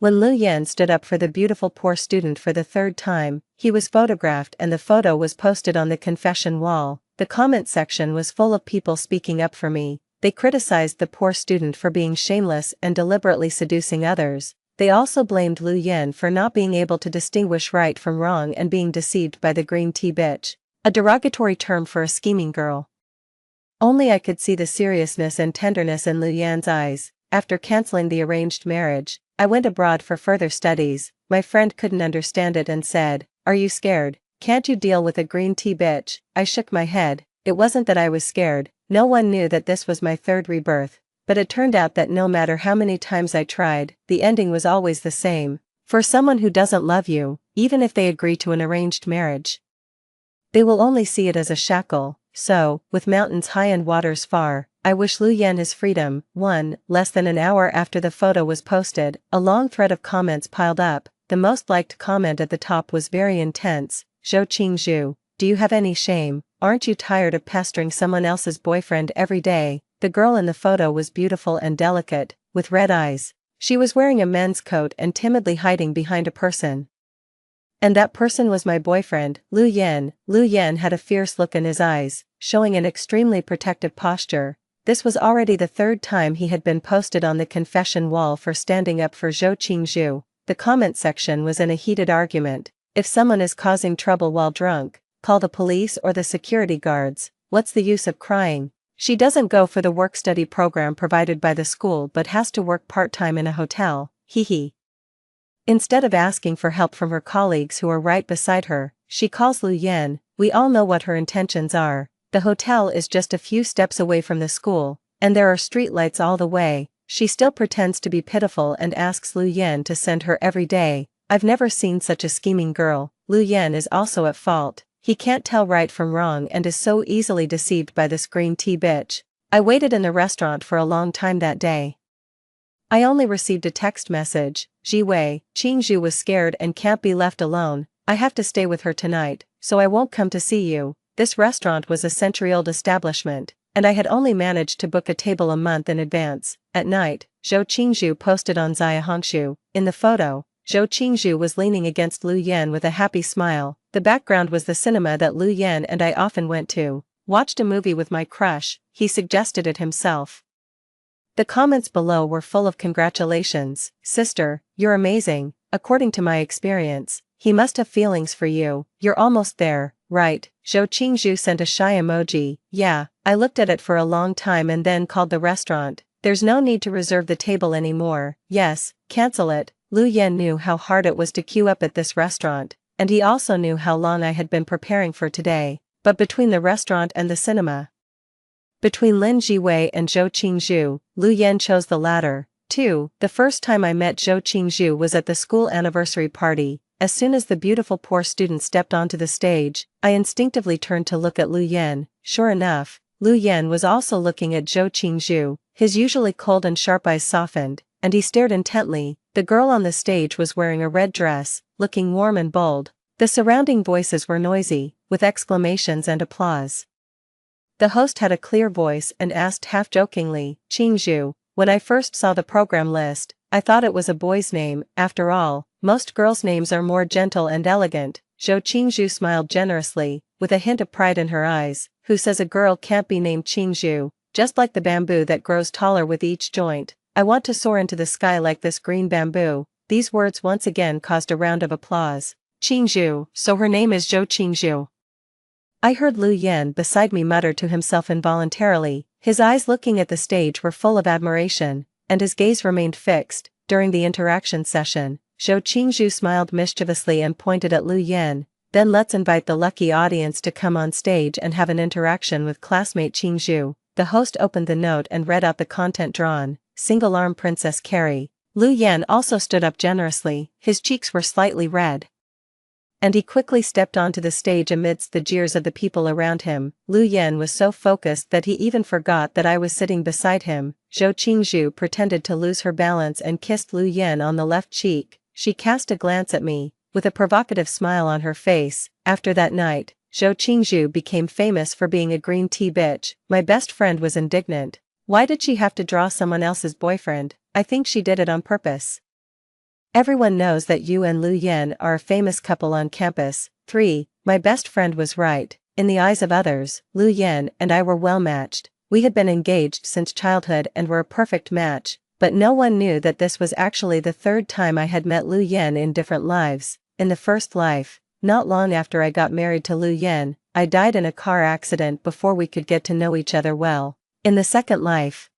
When Lu Yan stood up for the beautiful poor student for the third time, he was photographed and the photo was posted on the confession wall. The comment section was full of people speaking up for me. They criticized the poor student for being shameless and deliberately seducing others. They also blamed Lu Yan for not being able to distinguish right from wrong and being deceived by the green tea bitch, a derogatory term for a scheming girl. Only I could see the seriousness and tenderness in Lu Yan's eyes. After canceling the arranged marriage, I went abroad for further studies. My friend couldn't understand it and said, "Are you scared? Can't you deal with a green tea bitch?" I shook my head. It wasn't that I was scared. No one knew that this was my third rebirth. But it turned out that no matter how many times I tried, the ending was always the same. For someone who doesn't love you, even if they agree to an arranged marriage, they will only see it as a shackle. So, with mountains high and waters far, I wish Lu Yan his freedom. Less than an hour after the photo was posted, a long thread of comments piled up. The most liked comment at the top was very intense. "Zhou Qingzhu, do you have any shame? Aren't you tired of pestering someone else's boyfriend every day?" The girl in the photo was beautiful and delicate, with red eyes. She was wearing a men's coat and timidly hiding behind a person. And that person was my boyfriend, Lu Yan. Lu Yan had a fierce look in his eyes, showing an extremely protective posture. This was already the third time he had been posted on the confession wall for standing up for Zhou Qingzhu. The comment section was in a heated argument. If someone is causing trouble while drunk, call the police or the security guards. What's the use of crying? She doesn't go for the work-study program provided by the school but has to work part-time in a hotel, hee. Instead of asking for help from her colleagues who are right beside her, she calls Lu Yan. We all know what her intentions are. The hotel is just a few steps away from the school, and there are streetlights all the way. She still pretends to be pitiful and asks Lu Yan to send her every day. I've never seen such a scheming girl. Lu Yan is also at fault. He can't tell right from wrong and is so easily deceived by this green tea bitch. I waited in the restaurant for a long time that day. I only received a text message. "Jiwei, Qingzhu was scared and can't be left alone. I have to stay with her tonight, so I won't come to see you." This restaurant was a century-old establishment, and I had only managed to book a table a month in advance. At night, Zhou Qingzhu posted on Xiaohongshu. In the photo, Zhou Qingzhu was leaning against Lu Yan with a happy smile. The background was the cinema that Lu Yan and I often went to. "Watched a movie with my crush," he suggested it himself. The comments below were full of congratulations. "Sister, you're amazing. According to my experience, he must have feelings for you. You're almost there, right?" Zhou Qingzhu sent a shy emoji. "Yeah." I looked at it for a long time and then called the restaurant. "There's no need to reserve the table anymore." "Yes, cancel it." Lu Yan knew how hard it was to queue up at this restaurant, and he also knew how long I had been preparing for today. But between the restaurant and the cinema, between Lin Jiwei and Zhou Qingzhu, Lu Yan chose the latter. 2. The first time I met Zhou Qingzhu was at the school anniversary party. As soon as the beautiful poor student stepped onto the stage, I instinctively turned to look at Lu Yan. Sure enough, Lu Yan was also looking at Zhou Qingzhu. His usually cold and sharp eyes softened, and he stared intently. The girl on the stage was wearing a red dress, looking warm and bold. The surrounding voices were noisy, with exclamations and applause. The host had a clear voice and asked half-jokingly, "Qingzhu." When I first saw the program list, I thought it was a boy's name. After all, most girls' names are more gentle and elegant. Zhou Qingzhu smiled generously, with a hint of pride in her eyes. "Who says a girl can't be named Qingzhu? Just like the bamboo that grows taller with each joint. I want to soar into the sky like this green bamboo." These words once again caused a round of applause. "Qingzhu, so her name is Zhou Qingzhu." I heard Lu Yan beside me mutter to himself involuntarily. His eyes looking at the stage were full of admiration, and his gaze remained fixed. During the interaction session, Zhou Qingzhu smiled mischievously and pointed at Lu Yan. "Then let's invite the lucky audience to come on stage and have an interaction with classmate Qingzhu." The host opened the note and read out the content drawn. Single-arm Princess Carrie. Lu Yan also stood up generously. His cheeks were slightly red, and he quickly stepped onto the stage amidst the jeers of the people around him. Lu Yan was so focused that he even forgot that I was sitting beside him. Zhou Qingzhu pretended to lose her balance and kissed Lu Yan on the left cheek. She cast a glance at me, with a provocative smile on her face. After that night, Zhou Qingzhu became famous for being a green tea bitch. My best friend was indignant. Why did she have to draw someone else's boyfriend? I think she did it on purpose. Everyone knows that you and Lu Yan are a famous couple on campus. 3. My best friend was right. In the eyes of others, Lu Yan and I were well matched. We had been engaged since childhood and were a perfect match, but no one knew that this was actually the third time I had met Lu Yan in different lives. In the first life, not long after I got married to Lu Yan, I died in a car accident before we could get to know each other well. In the second life,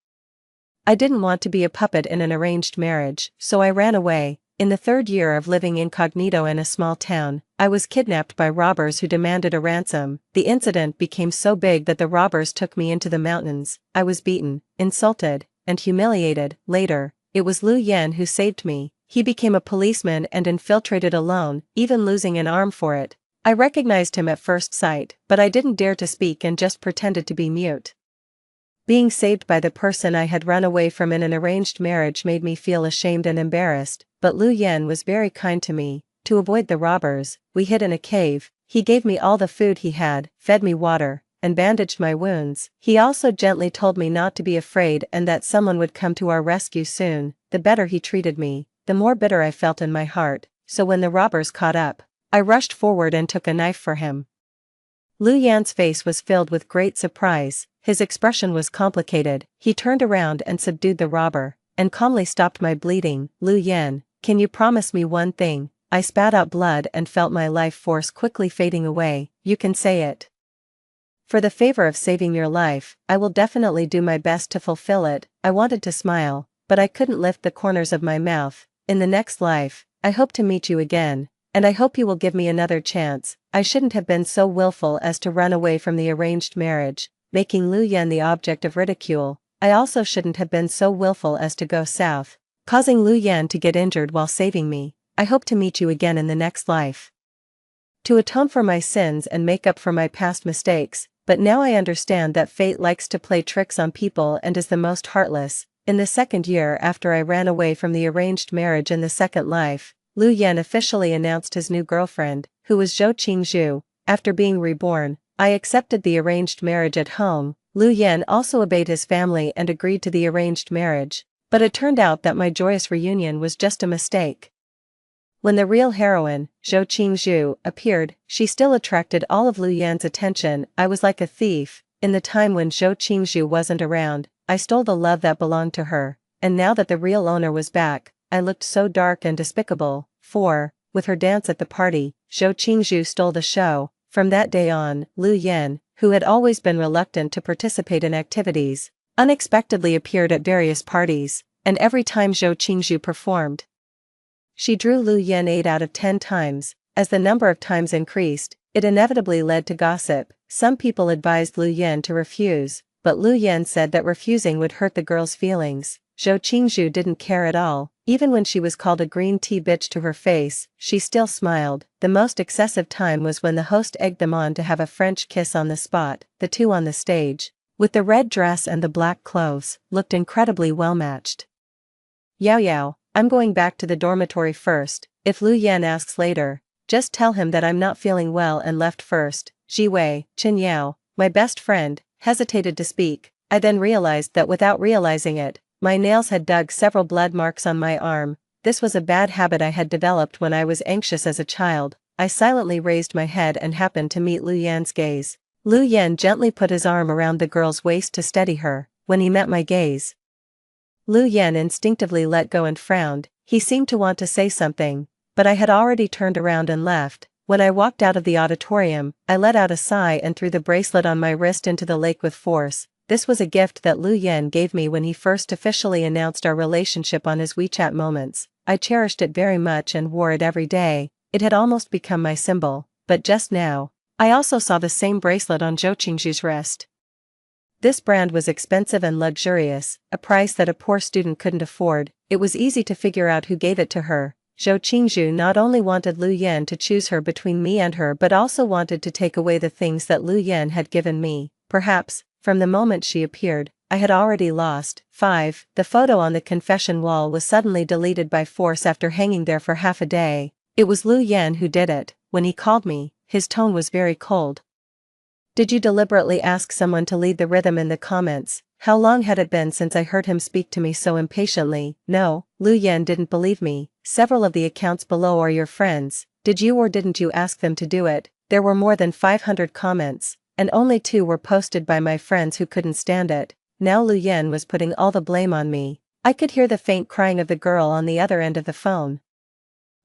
I didn't want to be a puppet in an arranged marriage, so I ran away. In the third year of living incognito in a small town, I was kidnapped by robbers who demanded a ransom. The incident became so big that the robbers took me into the mountains. I was beaten, insulted, and humiliated. Later, it was Lu Yan who saved me. He became a policeman and infiltrated alone, even losing an arm for it. I recognized him at first sight, but I didn't dare to speak and just pretended to be mute. Being saved by the person I had run away from in an arranged marriage made me feel ashamed and embarrassed, but Lu Yan was very kind to me. To avoid the robbers, we hid in a cave. He gave me all the food he had, fed me water, and bandaged my wounds. He also gently told me not to be afraid and that someone would come to our rescue soon. The better he treated me, the more bitter I felt in my heart, so when the robbers caught up, I rushed forward and took a knife for him. Lu Yan's face was filled with great surprise. His expression was complicated. He turned around and subdued the robber, and calmly stopped my bleeding. Lu Yan, can you promise me one thing? I spat out blood and felt my life force quickly fading away. You can say it. For the favor of saving your life, I will definitely do my best to fulfill it. I wanted to smile, but I couldn't lift the corners of my mouth. In the next life, I hope to meet you again, and I hope you will give me another chance. I shouldn't have been so willful as to run away from the arranged marriage, making Lu Yan the object of ridicule. I also shouldn't have been so willful as to go south, causing Lu Yan to get injured while saving me. I hope to meet you again in the next life, to atone for my sins and make up for my past mistakes, but now I understand that fate likes to play tricks on people and is the most heartless. In the second year after I ran away from the arranged marriage in the second life, Lu Yan officially announced his new girlfriend, who was Zhou Qingzhu. After being reborn, I accepted the arranged marriage at home. Lu Yan also obeyed his family and agreed to the arranged marriage, but it turned out that my joyous reunion was just a mistake. When the real heroine, Zhou Qingzhu, appeared, she still attracted all of Lu Yan's attention. I was like a thief. In the time when Zhou Qingzhu wasn't around, I stole the love that belonged to her, and now that the real owner was back, I looked so dark and despicable. 4. With her dance at the party, Zhou Qingzhu stole the show. From that day on, Lu Yan, who had always been reluctant to participate in activities, unexpectedly appeared at various parties, and every time Zhou Qingzhu performed, she drew Lu Yan 8 out of 10 times. As the number of times increased, it inevitably led to gossip. Some people advised Lu Yan to refuse, but Lu Yan said that refusing would hurt the girl's feelings. Zhou Qingzhu didn't care at all. Even when she was called a green tea bitch to her face, she still smiled. The most excessive time was when the host egged them on to have a French kiss on the spot. The two on the stage, with the red dress and the black clothes, looked incredibly well matched. Yao Yao, I'm going back to the dormitory first. If Lu Yan asks later, just tell him that I'm not feeling well and left first. Ji Wei, Chen Yao, my best friend, hesitated to speak. I then realized that without realizing it, my nails had dug several blood marks on my arm. This was a bad habit I had developed when I was anxious as a child. I silently raised my head and happened to meet Lu Yan's gaze. Lu Yan gently put his arm around the girl's waist to steady her. When he met my gaze, Lu Yan instinctively let go and frowned. He seemed to want to say something, but I had already turned around and left. When I walked out of the auditorium, I let out a sigh and threw the bracelet on my wrist into the lake with force. This was a gift that Lu Yan gave me when he first officially announced our relationship on his WeChat Moments. I cherished it very much and wore it every day. It had almost become my symbol, but just now, I also saw the same bracelet on Zhou Qingzhu's wrist. This brand was expensive and luxurious, a price that a poor student couldn't afford. It was easy to figure out who gave it to her. Zhou Qingzhu not only wanted Lu Yan to choose her between me and her but also wanted to take away the things that Lu Yan had given me. Perhaps, from the moment she appeared, I had already lost. 5. The photo on the confession wall was suddenly deleted by force after hanging there for half a day. It was Lu Yan who did it. When he called me, his tone was very cold. Did you deliberately ask someone to lead the rhythm in the comments? How long had it been since I heard him speak to me so impatiently? No, Lu Yan didn't believe me. Several of the accounts below are your friends. Did you or didn't you ask them to do it? There were more than 500 comments, and only 2 were posted by my friends who couldn't stand it. Now Lu Yan was putting all the blame on me. I could hear the faint crying of the girl on the other end of the phone.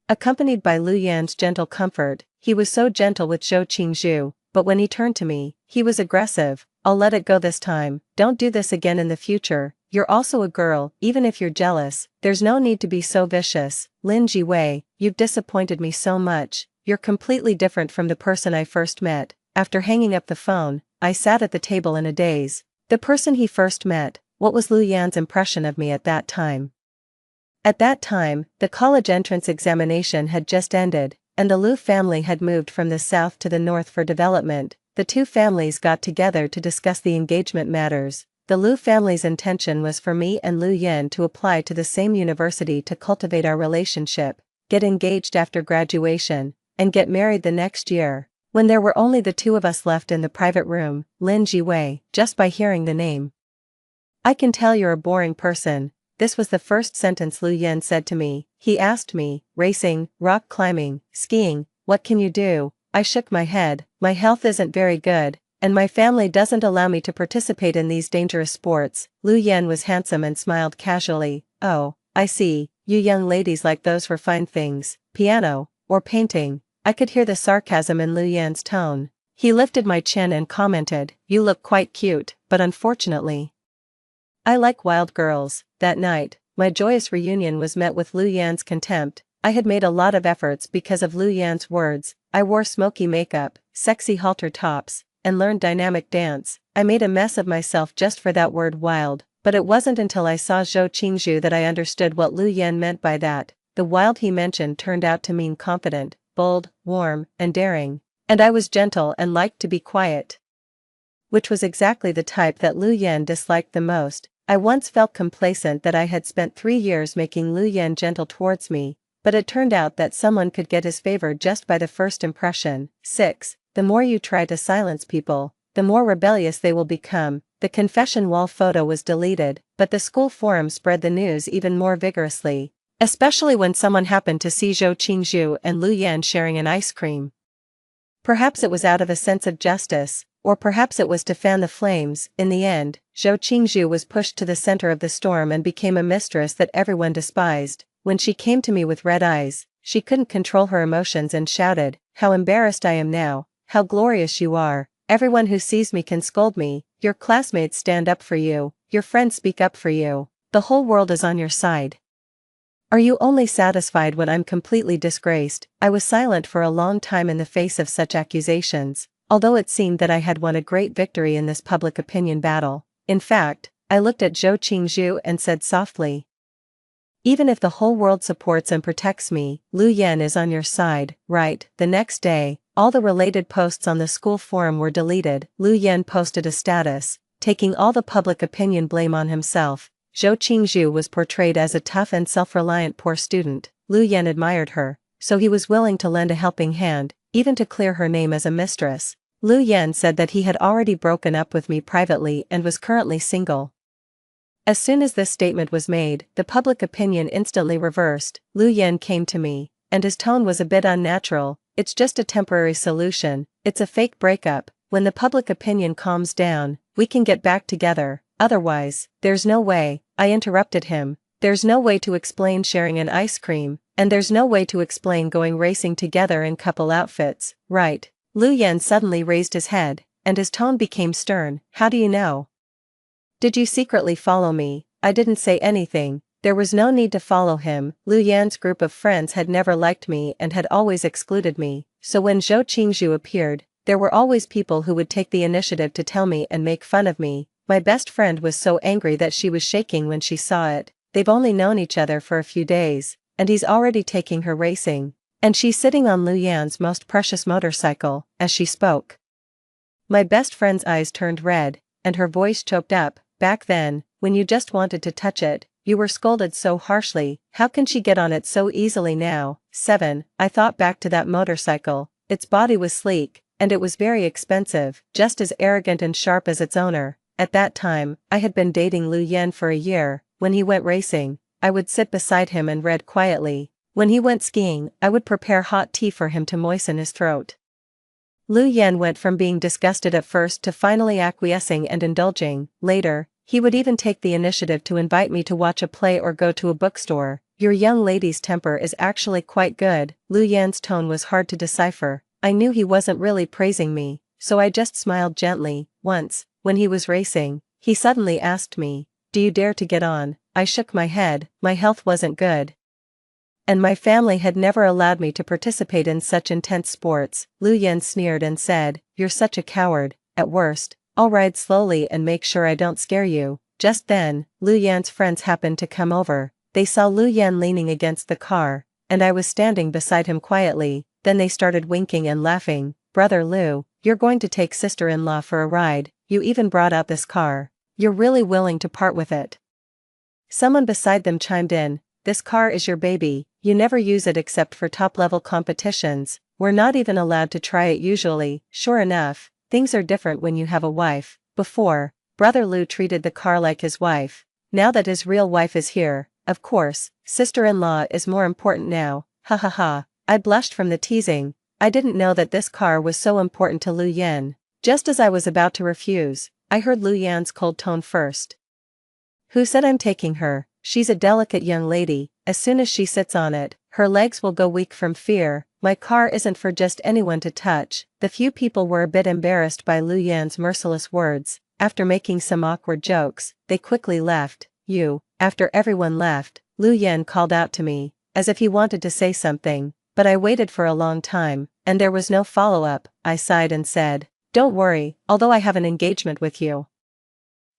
Accompanied by Lu Yan's gentle comfort, he was so gentle with Zhou Qingzhu, but when he turned to me, he was aggressive. I'll let it go this time, don't do this again in the future, you're also a girl, even if you're jealous, there's no need to be so vicious. Lin Jiwei, you've disappointed me so much, you're completely different from the person I first met. After hanging up the phone, I sat at the table in a daze. The person he first met, what was Lu Yan's impression of me at that time? At that time, the college entrance examination had just ended, and the Lu family had moved from the south to the north for development. The 2 families got together to discuss the engagement matters. The Lu family's intention was for me and Lu Yan to apply to the same university to cultivate our relationship, get engaged after graduation, and get married the next year. When there were only the 2 of us left in the private room, Lin Jiwei, just by hearing the name. I can tell you're a boring person. This was the first sentence Lu Yan said to me. He asked me, racing, rock climbing, skiing, what can you do? I shook my head, my health isn't very good, and my family doesn't allow me to participate in these dangerous sports. Lu Yan was handsome and smiled casually. Oh, I see, you young ladies like those for fine things, piano, or painting. I could hear the sarcasm in Lu Yan's tone. He lifted my chin and commented, you look quite cute, but unfortunately, I like wild girls. That night, my joyous reunion was met with Lu Yan's contempt. I had made a lot of efforts because of Lu Yan's words. I wore smoky makeup, sexy halter tops, and learned dynamic dance. I made a mess of myself just for that word wild, but it wasn't until I saw Zhou Qingzhu that I understood what Lu Yan meant by that. The wild he mentioned turned out to mean confident, bold, warm, and daring. And I was gentle and liked to be quiet, which was exactly the type that Lu Yan disliked the most. I once felt complacent that I had spent 3 years making Lu Yan gentle towards me, but it turned out that someone could get his favor just by the first impression. 6. The more you try to silence people, the more rebellious they will become. The confession wall photo was deleted, but the school forum spread the news even more vigorously, especially when someone happened to see Zhou Qingzhu and Lu Yan sharing an ice cream. Perhaps it was out of a sense of justice, or perhaps it was to fan the flames. In the end, Zhou Qingzhu was pushed to the center of the storm and became a mistress that everyone despised. When she came to me with red eyes, she couldn't control her emotions and shouted, how embarrassed I am now, how glorious you are. Everyone who sees me can scold me, your classmates stand up for you, your friends speak up for you, the whole world is on your side. Are you only satisfied when I'm completely disgraced? I was silent for a long time in the face of such accusations, although it seemed that I had won a great victory in this public opinion battle. In fact, I looked at Zhou Qingzhu and said softly, even if the whole world supports and protects me, Lu Yan is on your side, right? The next day, all the related posts on the school forum were deleted. Lu Yan posted a status, taking all the public opinion blame on himself. Zhou Qingzhu was portrayed as a tough and self-reliant poor student. Lu Yan admired her, so he was willing to lend a helping hand, even to clear her name as a mistress. Lu Yan said that he had already broken up with me privately and was currently single. As soon as this statement was made, the public opinion instantly reversed. Lu Yan came to me, and his tone was a bit unnatural. It's just a temporary solution, it's a fake breakup. When the public opinion calms down, we can get back together. Otherwise, there's no way. I interrupted him. There's no way to explain sharing an ice cream, and there's no way to explain going racing together in couple outfits, right? Lu Yan suddenly raised his head, and his tone became stern. How do you know? Did you secretly follow me? I didn't say anything. There was no need to follow him. Lu Yan's group of friends had never liked me and had always excluded me, so when Zhou Qingzhu appeared, there were always people who would take the initiative to tell me and make fun of me. My best friend was so angry that she was shaking when she saw it. They've only known each other for a few days, and he's already taking her racing. And she's sitting on Lu Yan's most precious motorcycle. As she spoke, my best friend's eyes turned red, and her voice choked up. Back then, when you just wanted to touch it, you were scolded so harshly. How can she get on it so easily now? 7. I thought back to that motorcycle. Its body was sleek, and it was very expensive, just as arrogant and sharp as its owner. At that time, I had been dating Lu Yan for a year. When he went racing, I would sit beside him and read quietly. When he went skiing, I would prepare hot tea for him to moisten his throat. Lu Yan went from being disgusted at first to finally acquiescing and indulging. Later, he would even take the initiative to invite me to watch a play or go to a bookstore. Your young lady's temper is actually quite good. Lu Yan's tone was hard to decipher. I knew he wasn't really praising me, so I just smiled gently. Once, when he was racing, he suddenly asked me, "Do you dare to get on?" I shook my head. My health wasn't good, and my family had never allowed me to participate in such intense sports. Lu Yan sneered and said, "You're such a coward. At worst, I'll ride slowly and make sure I don't scare you." Just then, Lu Yan's friends happened to come over. They saw Lu Yan leaning against the car, and I was standing beside him quietly. Then they started winking and laughing. "Brother Lu, you're going to take sister-in-law for a ride. You even brought out this car. You're really willing to part with it." Someone beside them chimed in, "This car is your baby. You never use it except for top-level competitions. We're not even allowed to try it usually." Sure enough, things are different when you have a wife. Before, Brother Lu treated the car like his wife. Now that his real wife is here, of course, sister-in-law is more important now. Ha ha ha. I blushed from the teasing. I didn't know that this car was so important to Lu Yan. Just as I was about to refuse, I heard Lu Yan's cold tone first. "Who said I'm taking her? She's a delicate young lady. As soon as she sits on it, her legs will go weak from fear. My car isn't for just anyone to touch." The few people were a bit embarrassed by Lu Yan's merciless words. After making some awkward jokes, they quickly left. After everyone left, Lu Yan called out to me, as if he wanted to say something, but I waited for a long time, and there was no follow-up. I sighed and said, "Don't worry, although I have an engagement with you.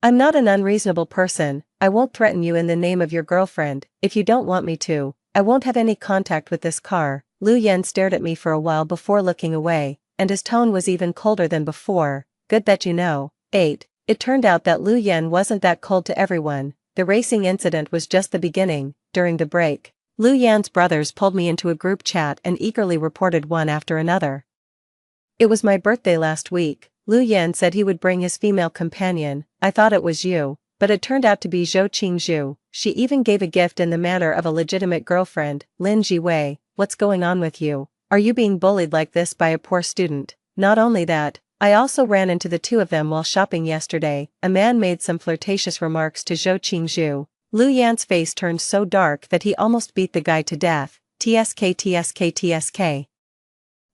I'm not an unreasonable person. I won't threaten you in the name of your girlfriend. If you don't want me to, I won't have any contact with this car." Lu Yan stared at me for a while before looking away, and his tone was even colder than before. "Good that you know." 8. It turned out that Lu Yan wasn't that cold to everyone. The racing incident was just the beginning. During the break, Lu Yan's brothers pulled me into a group chat and eagerly reported one after another. "It was my birthday last week. Lu Yan said he would bring his female companion. I thought it was you, but it turned out to be Zhou Qingzhu. She even gave a gift in the manner of a legitimate girlfriend." Lin Jiwei, what's going on with you? Are you being bullied like this by a poor student? Not only that, I also ran into the two of them while shopping yesterday. A man made some flirtatious remarks to Zhou Qingzhu. Lu Yan's face turned so dark that he almost beat the guy to death. TSK.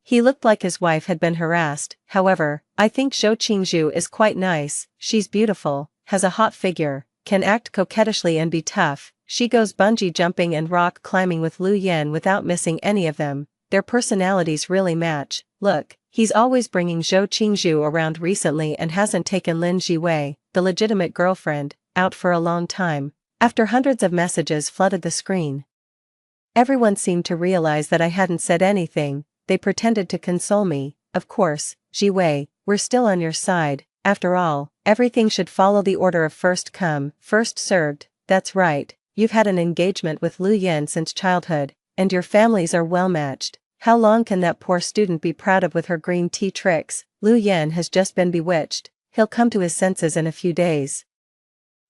He looked like his wife had been harassed. However, I think Zhou Qingzhu is quite nice. She's beautiful, has a hot figure, can act coquettishly and be tough. She goes bungee jumping and rock climbing with Lu Yan without missing any of them. Their personalities really match. Look, he's always bringing Zhou Qingzhu around recently and hasn't taken Lin Jiwei, the legitimate girlfriend, out for a long time. After hundreds of messages flooded the screen, everyone seemed to realize that I hadn't said anything. They pretended to console me. "Of course, Jiwei, we're still on your side. After all, everything should follow the order of first come, first served." "That's right, you've had an engagement with Lu Yan since childhood, and your families are well matched. How long can that poor student be proud of with her green tea tricks? Lu Yan has just been bewitched. He'll come to his senses in a few days."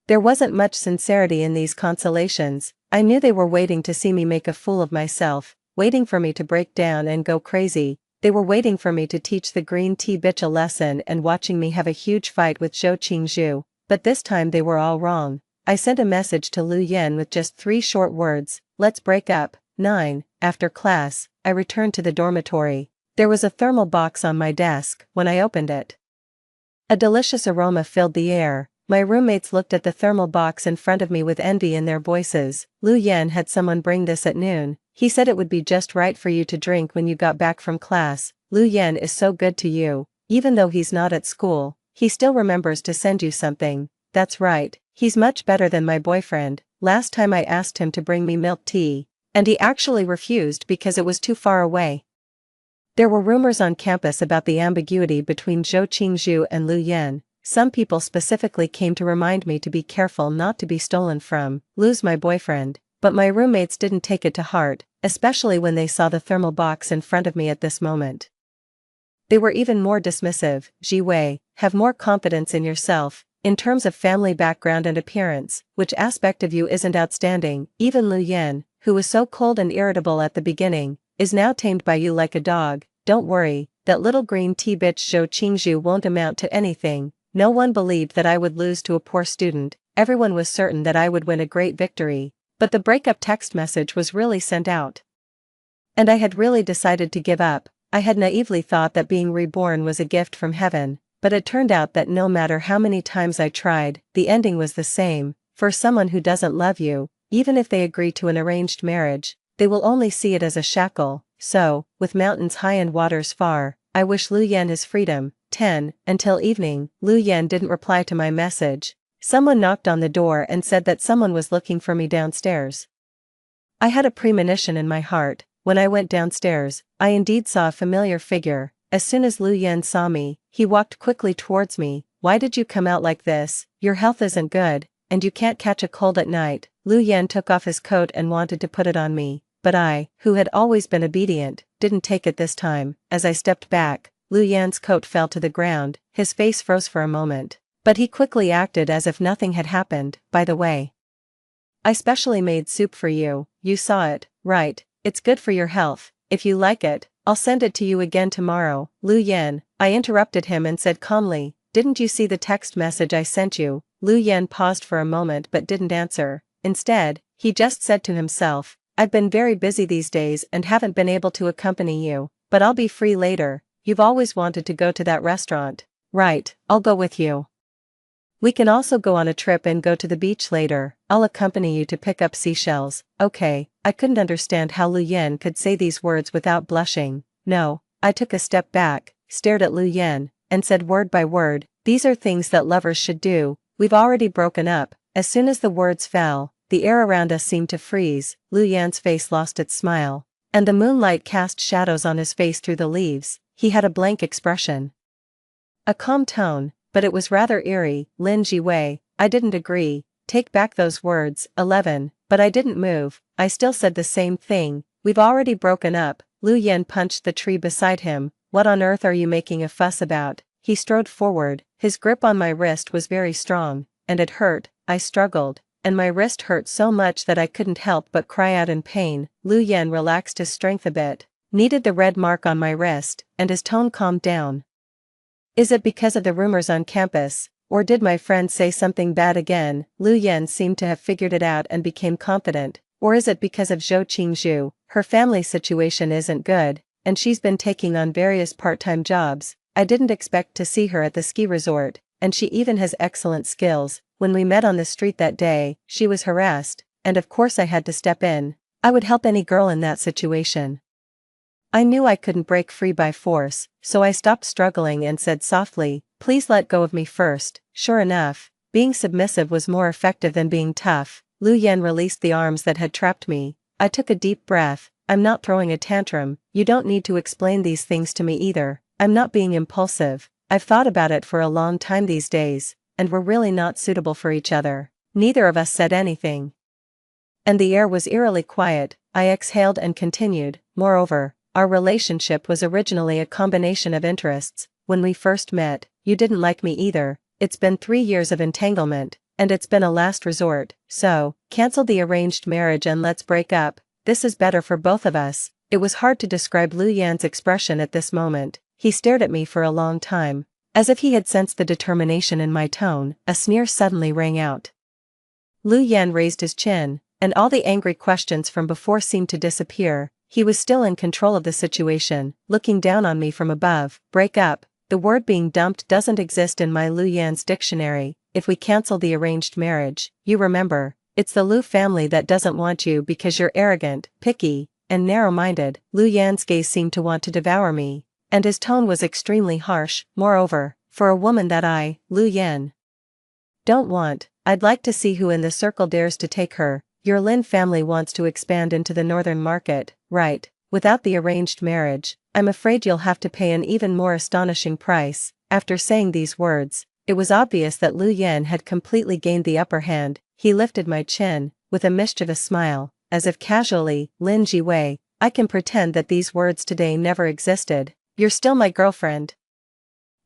There wasn't much sincerity in these consolations. I knew they were waiting to see me make a fool of myself, waiting for me to break down and go crazy. They were waiting for me to teach the green tea bitch a lesson and watching me have a huge fight with Zhou Qingzhu. But this time they were all wrong. I sent a message to Lu Yan with just 3 short words: "Let's break up." 9. After class, I returned to the dormitory. There was a thermal box on my desk. When I opened it, a delicious aroma filled the air. My roommates looked at the thermal box in front of me with envy in their voices. "Lu Yan had someone bring this at noon. He said it would be just right for you to drink when you got back from class. Lu Yan is so good to you. Even though he's not at school, he still remembers to send you something." "That's right, he's much better than my boyfriend. Last time I asked him to bring me milk tea, and he actually refused because it was too far away." There were rumors on campus about the ambiguity between Zhou Qingzhu and Lu Yan. Some people specifically came to remind me to be careful not to be stolen from, lose my boyfriend, but my roommates didn't take it to heart, especially when they saw the thermal box in front of me at this moment. They were even more dismissive. Ji Wei, have more confidence in yourself. In terms of family background and appearance, which aspect of you isn't outstanding? Even Lu Yan, who was so cold and irritable at the beginning, is now tamed by you like a dog. Don't worry, that little green tea bitch Zhou Qingzhu won't amount to anything. No one believed that I would lose to a poor student, everyone was certain that I would win a great victory. But the breakup text message was really sent out. And I had really decided to give up. I had naively thought that being reborn was a gift from heaven, but it turned out that no matter how many times I tried, the ending was the same. For someone who doesn't love you, even if they agree to an arranged marriage, they will only see it as a shackle. So, with mountains high and waters far, I wish Lu Yan his freedom. 10. Until evening, Lu Yan didn't reply to my message. Someone knocked on the door and said that someone was looking for me downstairs. I had a premonition in my heart. When I went downstairs, I indeed saw a familiar figure. As soon as Lu Yan saw me, he walked quickly towards me. Why did you come out like this? Your health isn't good, and you can't catch a cold at night. Lu Yan took off his coat and wanted to put it on me, but I, who had always been obedient, didn't take it this time. As I stepped back, Lu Yan's coat fell to the ground, his face froze for a moment. But he quickly acted as if nothing had happened. By the way, I specially made soup for you. You saw it, right? It's good for your health. If you like it, I'll send it to you again tomorrow. Lu Yan, I interrupted him and said calmly, didn't you see the text message I sent you? Lu Yan paused for a moment but didn't answer. Instead, he just said to himself, I've been very busy these days and haven't been able to accompany you, but I'll be free later. You've always wanted to go to that restaurant. Right, I'll go with you. We can also go on a trip and go to the beach later. I'll accompany you to pick up seashells. Okay. I couldn't understand how Lu Yan could say these words without blushing. No, I took a step back, stared at Lu Yan, and said word by word, these are things that lovers should do. We've already broken up. As soon as the words fell, the air around us seemed to freeze. Lu Yan's face lost its smile, and the moonlight cast shadows on his face through the leaves. He had a blank expression. A calm tone, but it was rather eerie. Lin Ji Wei, I didn't agree. Take back those words. 11. But I didn't move. I still said the same thing. We've already broken up. Lu Yan punched the tree beside him. What on earth are you making a fuss about? He strode forward. His grip on my wrist was very strong, and it hurt. I struggled, and my wrist hurt so much that I couldn't help but cry out in pain. Lu Yan relaxed his strength a bit, kneaded the red mark on my wrist, and his tone calmed down. Is it because of the rumors on campus, or did my friend say something bad again? Lu Yan seemed to have figured it out and became confident. Or is it because of Zhou Qingzhu? Her family situation isn't good, and she's been taking on various part-time jobs. I didn't expect to see her at the ski resort, and she even has excellent skills. When we met on the street that day, she was harassed, and of course I had to step in. I would help any girl in that situation. I knew I couldn't break free by force, so I stopped struggling and said softly, please let go of me first. Sure enough, being submissive was more effective than being tough. Lu Yan released the arms that had trapped me. I took a deep breath. I'm not throwing a tantrum. You don't need to explain these things to me either. I'm not being impulsive. I've thought about it for a long time these days, and we're really not suitable for each other. Neither of us said anything, and the air was eerily quiet. I exhaled and continued, moreover, our relationship was originally a combination of interests. When we first met, you didn't like me either. It's been 3 years of entanglement, and it's been a last resort. So, cancel the arranged marriage and let's break up. This is better for both of us. It was hard to describe Lu Yan's expression at this moment. He stared at me for a long time, as if he had sensed the determination in my tone. A sneer suddenly rang out. Lu Yan raised his chin, and all the angry questions from before seemed to disappear. He was still in control of the situation, looking down on me from above. Break up. The word being dumped doesn't exist in my Lu Yan's dictionary. If we cancel the arranged marriage, you remember, it's the Lu family that doesn't want you because you're arrogant, picky, and narrow-minded. Lu Yan's gaze seemed to want to devour me, and his tone was extremely harsh. Moreover, for a woman that I, Lu Yan, don't want, I'd like to see who in the circle dares to take her. Your Lin family wants to expand into the northern market, right? Without the arranged marriage, I'm afraid you'll have to pay an even more astonishing price. After saying these words, it was obvious that Lu Yan had completely gained the upper hand. He lifted my chin, with a mischievous smile, as if casually, Lin Ji Wei, I can pretend that these words today never existed. You're still my girlfriend.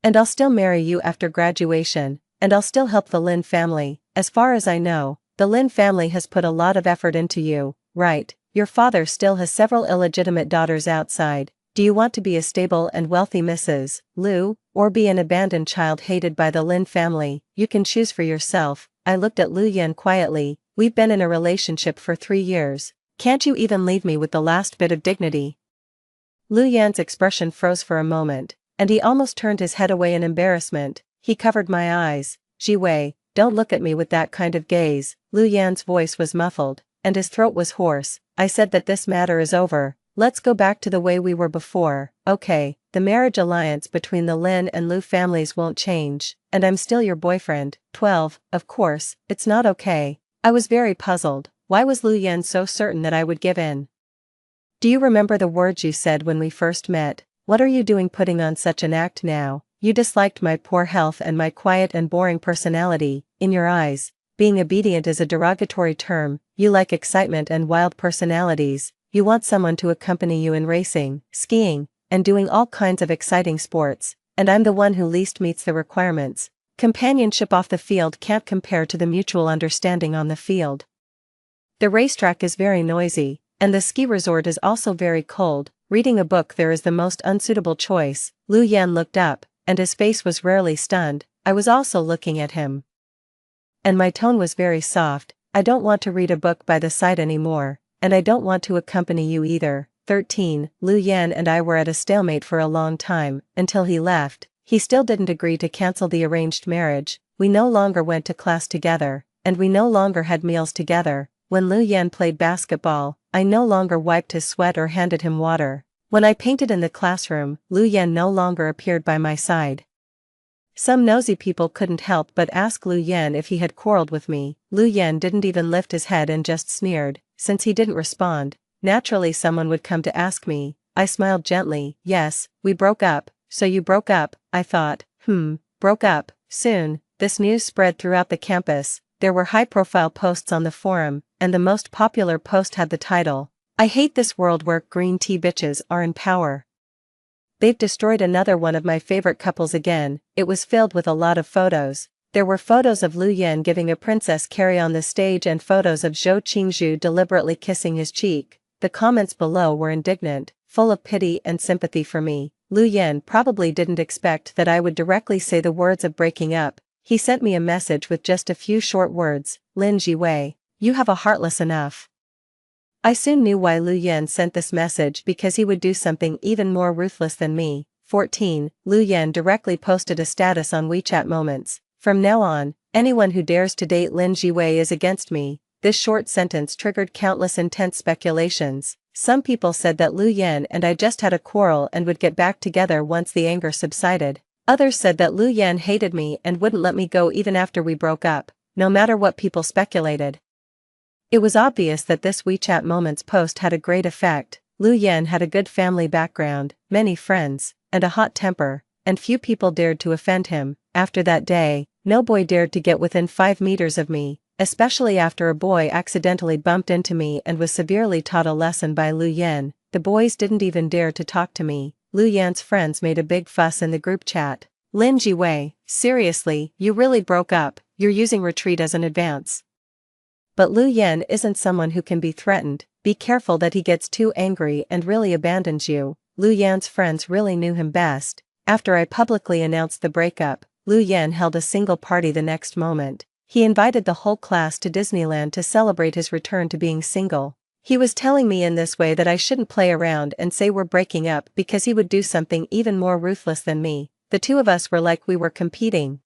And I'll still marry you after graduation, and I'll still help the Lin family. As far as I know, the Lin family has put a lot of effort into you, right? Your father still has several illegitimate daughters outside. Do you want to be a stable and wealthy Mrs. Liu, or be an abandoned child hated by the Lin family? You can choose for yourself. I looked at Lu Yan quietly. We've been in a relationship for 3 years. Can't you even leave me with the last bit of dignity? Lu Yan's expression froze for a moment, and he almost turned his head away in embarrassment. He covered my eyes. Ji Wei, don't look at me with that kind of gaze. Lu Yan's voice was muffled, and his throat was hoarse. I said that this matter is over. Let's go back to the way we were before. Okay, the marriage alliance between the Lin and Lu families won't change, and I'm still your boyfriend. 12, of course, it's not okay. I was very puzzled. Why was Lu Yan so certain that I would give in? Do you remember the words you said when we first met? What are you doing putting on such an act now? You disliked my poor health and my quiet and boring personality. In your eyes, being obedient is a derogatory term. You like excitement and wild personalities. You want someone to accompany you in racing, skiing, and doing all kinds of exciting sports, and I'm the one who least meets the requirements. Companionship off the field can't compare to the mutual understanding on the field. The racetrack is very noisy, and the ski resort is also very cold. Reading a book there is the most unsuitable choice. Lu Yan looked up, and his face was rarely stunned. I was also looking at him. And my tone was very soft. I don't want to read a book by the side anymore. And I don't want to accompany you either. 13. Lu Yan and I were at a stalemate for a long time, until he left. He still didn't agree to cancel the arranged marriage. We no longer went to class together, and we no longer had meals together. When Lu Yan played basketball, I no longer wiped his sweat or handed him water. When I painted in the classroom, Lu Yan no longer appeared by my side. Some nosy people couldn't help but ask Lu Yan if he had quarreled with me. Lu Yan didn't even lift his head and just sneered. Since he didn't respond, naturally someone would come to ask me. I smiled gently. Yes, we broke up. So you broke up, I thought. Broke up. Soon, this news spread throughout the campus. There were high-profile posts on the forum, and the most popular post had the title, "I hate this world where green tea bitches are in power. They've destroyed another one of my favorite couples again." It was filled with a lot of photos. There were photos of Lu Yan giving a princess carry on the stage and photos of Zhou Qingzhu deliberately kissing his cheek. The comments below were indignant, full of pity and sympathy for me. Lu Yan probably didn't expect that I would directly say the words of breaking up. He sent me a message with just a few short words. Lin Ji Wei, you have a heartless enough. I soon knew why Lu Yan sent this message, because he would do something even more ruthless than me. 14. Lu Yan directly posted a status on WeChat Moments. From now on, anyone who dares to date Lin Ji Wei is against me. This short sentence triggered countless intense speculations. Some people said that Lu Yan and I just had a quarrel and would get back together once the anger subsided. Others said that Lu Yan hated me and wouldn't let me go even after we broke up, no matter what people speculated. It was obvious that this WeChat Moments post had a great effect. Lu Yan had a good family background, many friends, and a hot temper, and few people dared to offend him. After that day, no boy dared to get within 5 meters of me, especially after a boy accidentally bumped into me and was severely taught a lesson by Lu Yan. The boys didn't even dare to talk to me. Lu Yan's friends made a big fuss in the group chat. Lin Ji Wei, seriously, you really broke up. You're using retreat as an advance. But Lu Yan isn't someone who can be threatened. Be careful that he gets too angry and really abandons you. Lu Yan's friends really knew him best. After I publicly announced the breakup, Lu Yan held a single party the next moment. He invited the whole class to Disneyland to celebrate his return to being single. He was telling me in this way that I shouldn't play around and say we're breaking up, because he would do something even more ruthless than me. The two of us were like we were competing,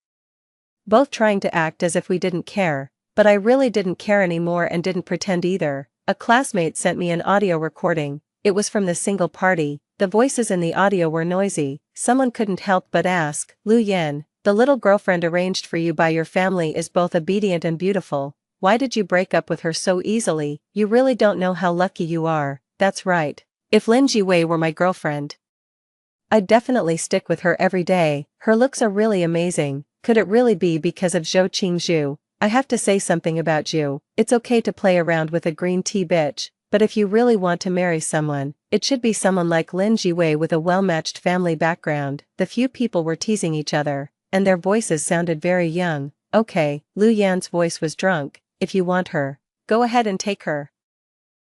both trying to act as if we didn't care, but I really didn't care anymore and didn't pretend either. A classmate sent me an audio recording. It was from the single party. The voices in the audio were noisy. Someone couldn't help but ask, Lu Yan, the little girlfriend arranged for you by your family is both obedient and beautiful. Why did you break up with her so easily? You really don't know how lucky you are. That's right. If Lin Ji Wei were my girlfriend, I'd definitely stick with her every day. Her looks are really amazing. Could it really be because of Zhou Qingzhu? I have to say something about you. It's okay to play around with a green tea bitch, but if you really want to marry someone, it should be someone like Lin Jiwei with a well-matched family background." The few people were teasing each other, and their voices sounded very young. "Okay," Lu Yan's voice was drunk, "if you want her, go ahead and take her.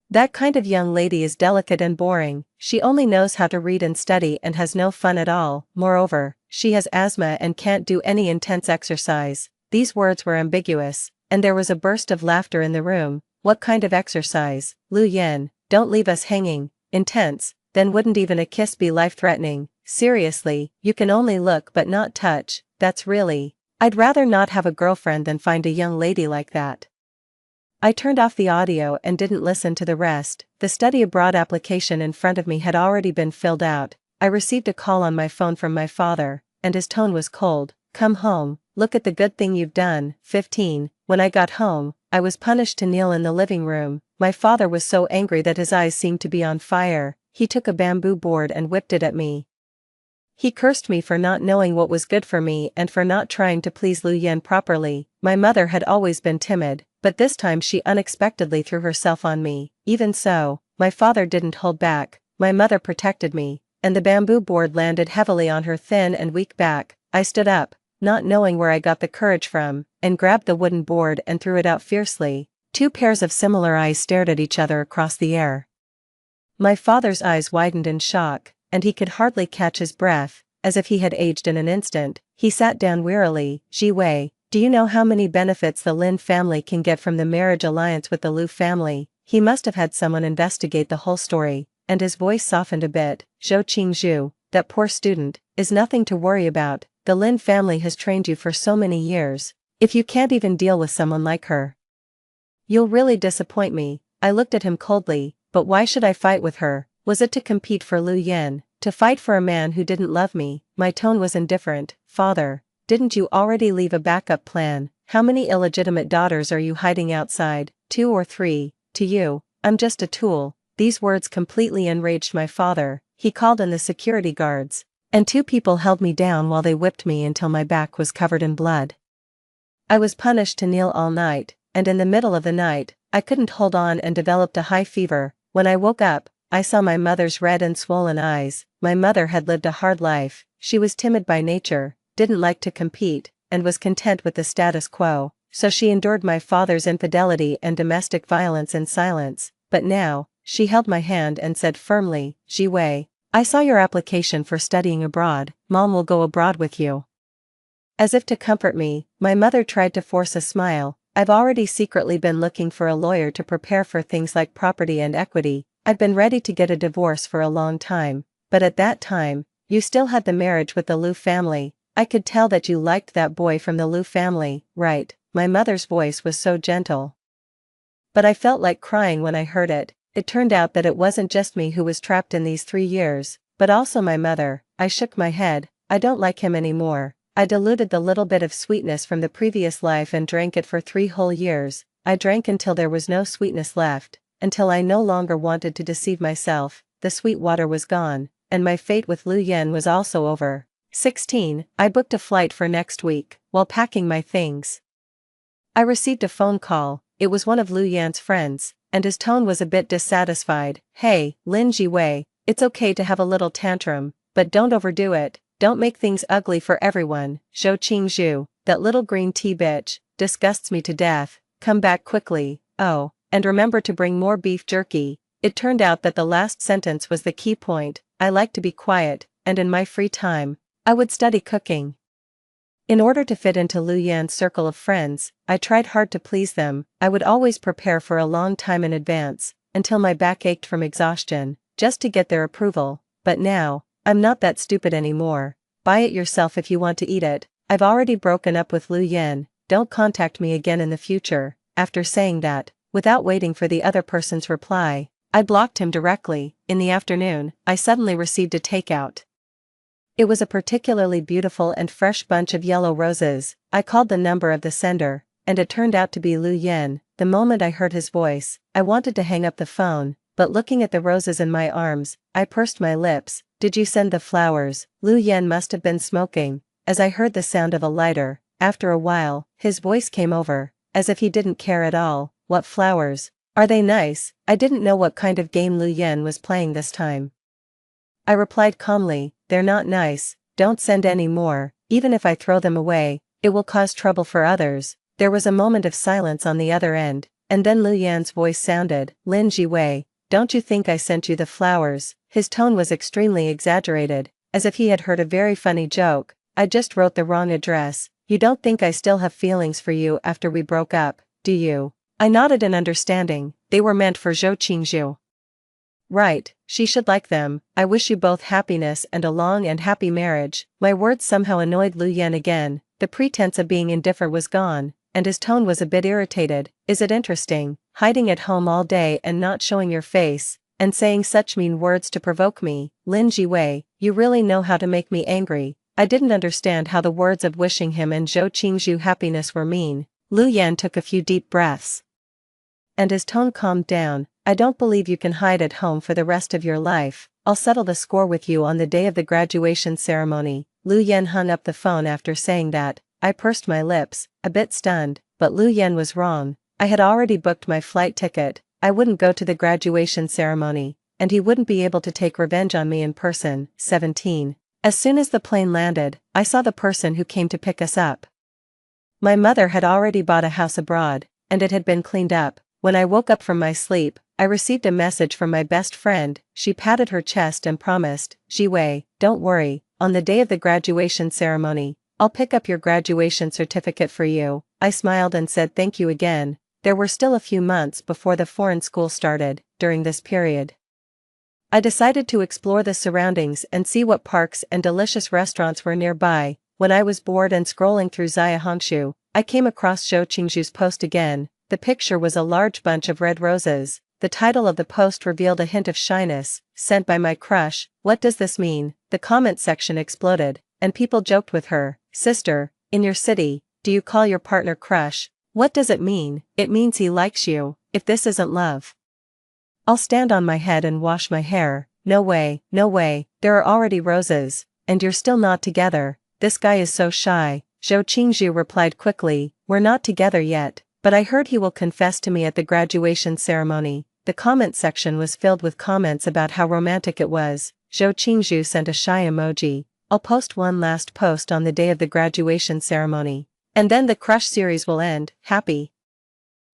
That kind of young lady is delicate and boring, she only knows how to read and study and has no fun at all, moreover, she has asthma and can't do any intense exercise." These words were ambiguous, and there was a burst of laughter in the room. "What kind of exercise, Lu Yan? Don't leave us hanging." "Intense, then wouldn't even a kiss be life-threatening? Seriously, you can only look but not touch, that's really... I'd rather not have a girlfriend than find a young lady like that." I turned off the audio and didn't listen to the rest. The study abroad application in front of me had already been filled out. I received a call on my phone from my father, and his tone was cold. "Come home, look at the good thing you've done." 15. When I got home, I was punished to kneel in the living room. My father was so angry that his eyes seemed to be on fire. He took a bamboo board and whipped it at me. He cursed me for not knowing what was good for me and for not trying to please Lu Yan properly. My mother had always been timid, but this time she unexpectedly threw herself on me. Even so, my father didn't hold back. My mother protected me, and the bamboo board landed heavily on her thin and weak back. I stood up, not knowing where I got the courage from, and grabbed the wooden board and threw it out fiercely. Two pairs of similar eyes stared at each other across the air. My father's eyes widened in shock, and he could hardly catch his breath, as if he had aged in an instant. He sat down wearily. "Ji Wei, do you know how many benefits the Lin family can get from the marriage alliance with the Lu family?" He must have had someone investigate the whole story, and his voice softened a bit. "Zhou Qingzhu, that poor student, is nothing to worry about. The Lin family has trained you for so many years. If you can't even deal with someone like her, you'll really disappoint me." I looked at him coldly. But why should I fight with her? Was it to compete for Lu Yan? To fight for a man who didn't love me? My tone was indifferent. "Father, didn't you already leave a backup plan? How many illegitimate daughters are you hiding outside? 2 or 3, to you, I'm just a tool." These words completely enraged my father. He called in the security guards, and 2 people held me down while they whipped me until my back was covered in blood. I was punished to kneel all night, and in the middle of the night, I couldn't hold on and developed a high fever. When I woke up, I saw my mother's red and swollen eyes. My mother had lived a hard life. She was timid by nature, didn't like to compete, and was content with the status quo, so she endured my father's infidelity and domestic violence in silence. But now, she held my hand and said firmly, "Ji Wei, I saw your application for studying abroad. Mom will go abroad with you." As if to comfort me, my mother tried to force a smile. "I've already secretly been looking for a lawyer to prepare for things like property and equity. I'd been ready to get a divorce for a long time, but at that time, you still had the marriage with the Lu family. I could tell that you liked that boy from the Lu family, right?" My mother's voice was so gentle, but I felt like crying when I heard it. It turned out that it wasn't just me who was trapped in these 3 years, but also my mother. I shook my head. "I don't like him anymore." I diluted the little bit of sweetness from the previous life and drank it for 3 whole years. I drank until there was no sweetness left, until I no longer wanted to deceive myself. The sweet water was gone, and my fate with Lu Yan was also over. 16. I booked a flight for next week, while packing my things. I received a phone call. It was one of Lu Yan's friends, and his tone was a bit dissatisfied. "Hey, Lin Jiwei, it's okay to have a little tantrum, but don't overdo it. Don't make things ugly for everyone. Zhou Qingzhu, that little green tea bitch, disgusts me to death. Come back quickly. Oh, and remember to bring more beef jerky." It turned out that the last sentence was the key point. I like to be quiet, and in my free time, I would study cooking. In order to fit into Lu Yan's circle of friends, I tried hard to please them. I would always prepare for a long time in advance, until my back ached from exhaustion, just to get their approval. But now, I'm not that stupid anymore. Buy it yourself if you want to eat it. I've already broken up with Lu Yan. Don't contact me again in the future. After saying that, without waiting for the other person's reply, I blocked him directly. In the afternoon, I suddenly received a takeout. It was a particularly beautiful and fresh bunch of yellow roses. I called the number of the sender, and it turned out to be Lu Yan. The moment I heard his voice, I wanted to hang up the phone, but looking at the roses in my arms, I pursed my lips. "Did you send the flowers?" Lu Yan must have been smoking, as I heard the sound of a lighter. After a while, his voice came over, as if he didn't care at all. "What flowers?" Are they nice? I didn't know what kind of game Lu Yan was playing this time. I replied calmly, they're not nice, don't send any more, even if I throw them away, it will cause trouble for others. There was a moment of silence on the other end, and then Lu Yan's voice sounded, Lin Jiwei, don't you think I sent you the flowers? His tone was extremely exaggerated, as if he had heard a very funny joke. I just wrote the wrong address. You don't think I still have feelings for you after we broke up, do you? I nodded in understanding. They were meant for Zhou Qingzhu. Right, she should like them. I wish you both happiness and a long and happy marriage. My words somehow annoyed Lu Yan again. The pretense of being indifferent was gone, and his tone was a bit irritated. Is it interesting, hiding at home all day and not showing your face, and saying such mean words to provoke me? Lin Jiwei, you really know how to make me angry. I didn't understand how the words of wishing him and Zhou Qingzhu happiness were mean. Lu Yan took a few deep breaths, and his tone calmed down. I don't believe you can hide at home for the rest of your life. I'll settle the score with you on the day of the graduation ceremony. Lu Yan hung up the phone after saying that. I pursed my lips, a bit stunned, but Lu Yan was wrong. I had already booked my flight ticket. I wouldn't go to the graduation ceremony, and he wouldn't be able to take revenge on me in person. 17. As soon as the plane landed, I saw the person who came to pick us up. My mother had already bought a house abroad, and it had been cleaned up. When I woke up from my sleep, I received a message from my best friend. She patted her chest and promised, Jiwei, don't worry, on the day of the graduation ceremony, I'll pick up your graduation certificate for you. I smiled and said thank you again. There were still a few months before the foreign school started. During this period, I decided to explore the surroundings and see what parks and delicious restaurants were nearby. When I was bored and scrolling through Zaya Hongshu, I came across Zhou Qingzhu's post again. The picture was a large bunch of red roses. The title of the post revealed a hint of shyness, sent by my crush. What does this mean? The comment section exploded, and people joked with her. Sister, in your city, do you call your partner crush? What does it mean? It means he likes you. If this isn't love, I'll stand on my head and wash my hair. No way, no way, there are already roses, and you're still not together. This guy is so shy. Zhou Qingzhu replied quickly, we're not together yet, but I heard he will confess to me at the graduation ceremony. The comment section was filled with comments about how romantic it was. Zhou Qingzhu sent a shy emoji. I'll post one last post on the day of the graduation ceremony, and then the crush series will end. Happy.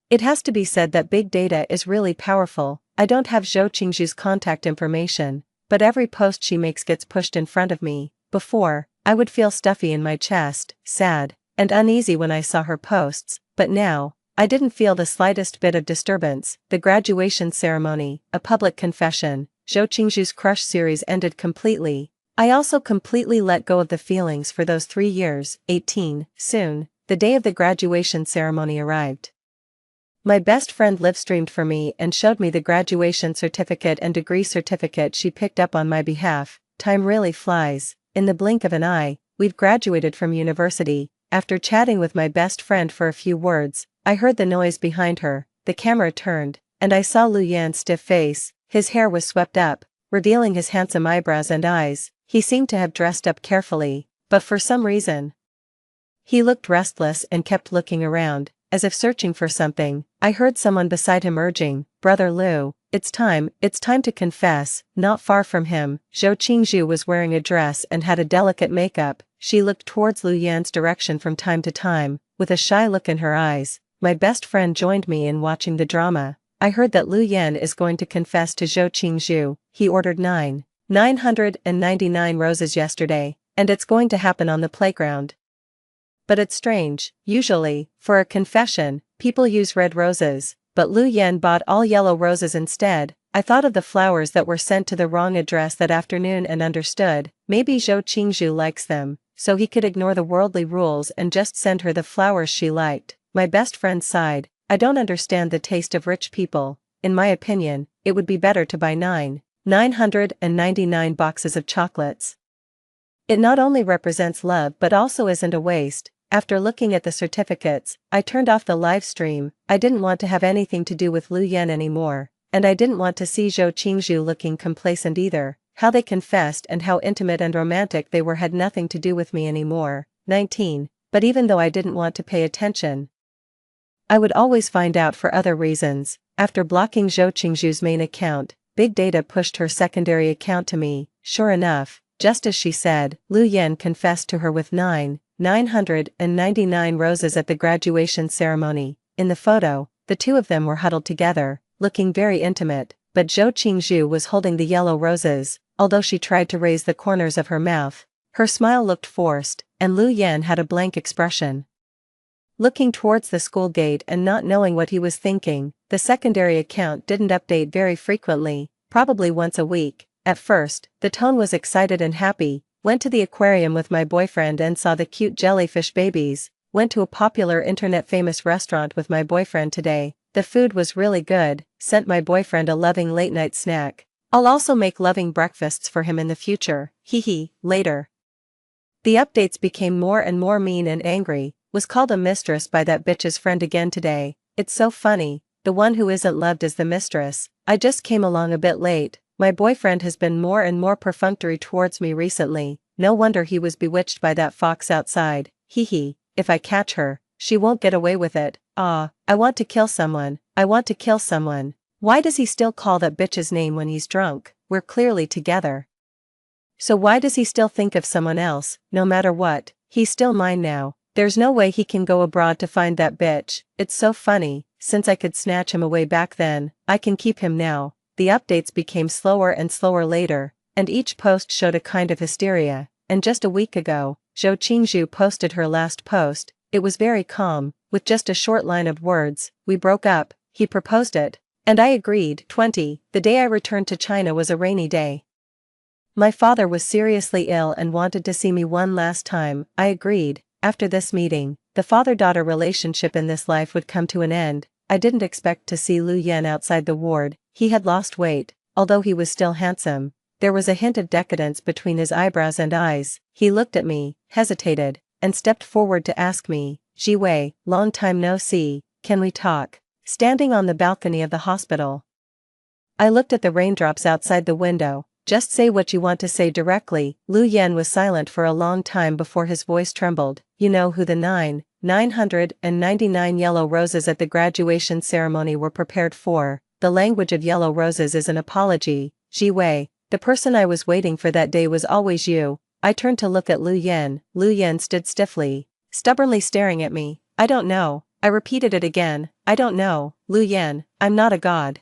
It has to be said that big data is really powerful. I don't have Zhou Qingzhu's contact information, but every post she makes gets pushed in front of me. Before, I would feel stuffy in my chest, sad, and uneasy when I saw her posts, but now, I didn't feel the slightest bit of disturbance. The graduation ceremony, a public confession. Zhou Qingzhu's crush series ended completely. I also completely let go of the feelings for those 3 years. 18. Soon, the day of the graduation ceremony arrived. My best friend live-streamed for me and showed me the graduation certificate and degree certificate she picked up on my behalf. Time really flies. In the blink of an eye, we've graduated from university. After chatting with my best friend for a few words, I heard the noise behind her. The camera turned, and I saw Lu Yan's stiff face. His hair was swept up, revealing his handsome eyebrows and eyes. He seemed to have dressed up carefully, but for some reason, he looked restless and kept looking around, as if searching for something. I heard someone beside him urging, Brother Lu, it's time to confess. Not far from him, Zhou Qingzhu was wearing a dress and had a delicate makeup. She looked towards Lu Yan's direction from time to time, with a shy look in her eyes. My best friend joined me in watching the drama. I heard that Lu Yan is going to confess to Zhou Qingzhu. He ordered 999 roses yesterday, and it's going to happen on the playground. But it's strange, usually, for a confession, people use red roses, but Lu Yan bought all yellow roses instead. I thought of the flowers that were sent to the wrong address that afternoon and understood. Maybe Zhou Qingzhu likes them, so he could ignore the worldly rules and just send her the flowers she liked. My best friend sighed. I don't understand the taste of rich people. In my opinion, it would be better to buy 999 boxes of chocolates. It not only represents love but also isn't a waste. After looking at the certificates, I turned off the live stream. I didn't want to have anything to do with Lu Yan anymore, and I didn't want to see Zhou Qingzhu looking complacent either. How they confessed and how intimate and romantic they were had nothing to do with me anymore. 19. But even though I didn't want to pay attention, I would always find out for other reasons. After blocking Zhou Qingzhu's main account, Big Data pushed her secondary account to me. Sure enough, just as she said, Lu Yan confessed to her with 999 roses at the graduation ceremony. In the photo, the two of them were huddled together, looking very intimate, but Zhou Qingzhu was holding the yellow roses. Although she tried to raise the corners of her mouth, her smile looked forced, and Lu Yan had a blank expression. Looking towards the school gate and not knowing what he was thinking, the secondary account didn't update very frequently, probably once a week. At first, the tone was excited and happy. Went to the aquarium with my boyfriend and saw the cute jellyfish babies. Went to a popular internet-famous restaurant with my boyfriend today. The food was really good. Sent my boyfriend a loving late-night snack. I'll also make loving breakfasts for him in the future. Hee. Later. The updates became more and more mean and angry. Was called a mistress by that bitch's friend again today. It's so funny, the one who isn't loved is the mistress. I just came along a bit late. My boyfriend has been more and more perfunctory towards me recently. No wonder he was bewitched by that fox outside. Hee. If I catch her, she won't get away with it. I want to kill someone. I want to kill someone. Why does he still call that bitch's name when he's drunk? We're clearly together. So why does he still think of someone else? No matter what, he's still mine now. There's no way he can go abroad to find that bitch. It's so funny, since I could snatch him away back then, I can keep him now. The updates became slower and slower later, and each post showed a kind of hysteria. And just a week ago, Zhou Qingzhu posted her last post. It was very calm, with just a short line of words. We broke up, he proposed it, and I agreed. 20. The day I returned to China was a rainy day. My father was seriously ill and wanted to see me one last time. I agreed. After this meeting, the father-daughter relationship in this life would come to an end. I didn't expect to see Lu Yan outside the ward. He had lost weight, although he was still handsome. There was a hint of decadence between his eyebrows and eyes. He looked at me, hesitated, and stepped forward to ask me, "Ji Wei, long time no see, can we talk?" Standing on the balcony of the hospital, I looked at the raindrops outside the window. "Just say what you want to say directly." Lu Yan was silent for a long time before his voice trembled. "You know who the 999 yellow roses at the graduation ceremony were prepared for? The language of yellow roses is an apology. Ji Wei, the person I was waiting for that day was always you." I turned to look at Lu Yan. Lu Yan stood stiffly, stubbornly staring at me. "I don't know." I repeated it again. "I don't know, Lu Yan, I'm not a god.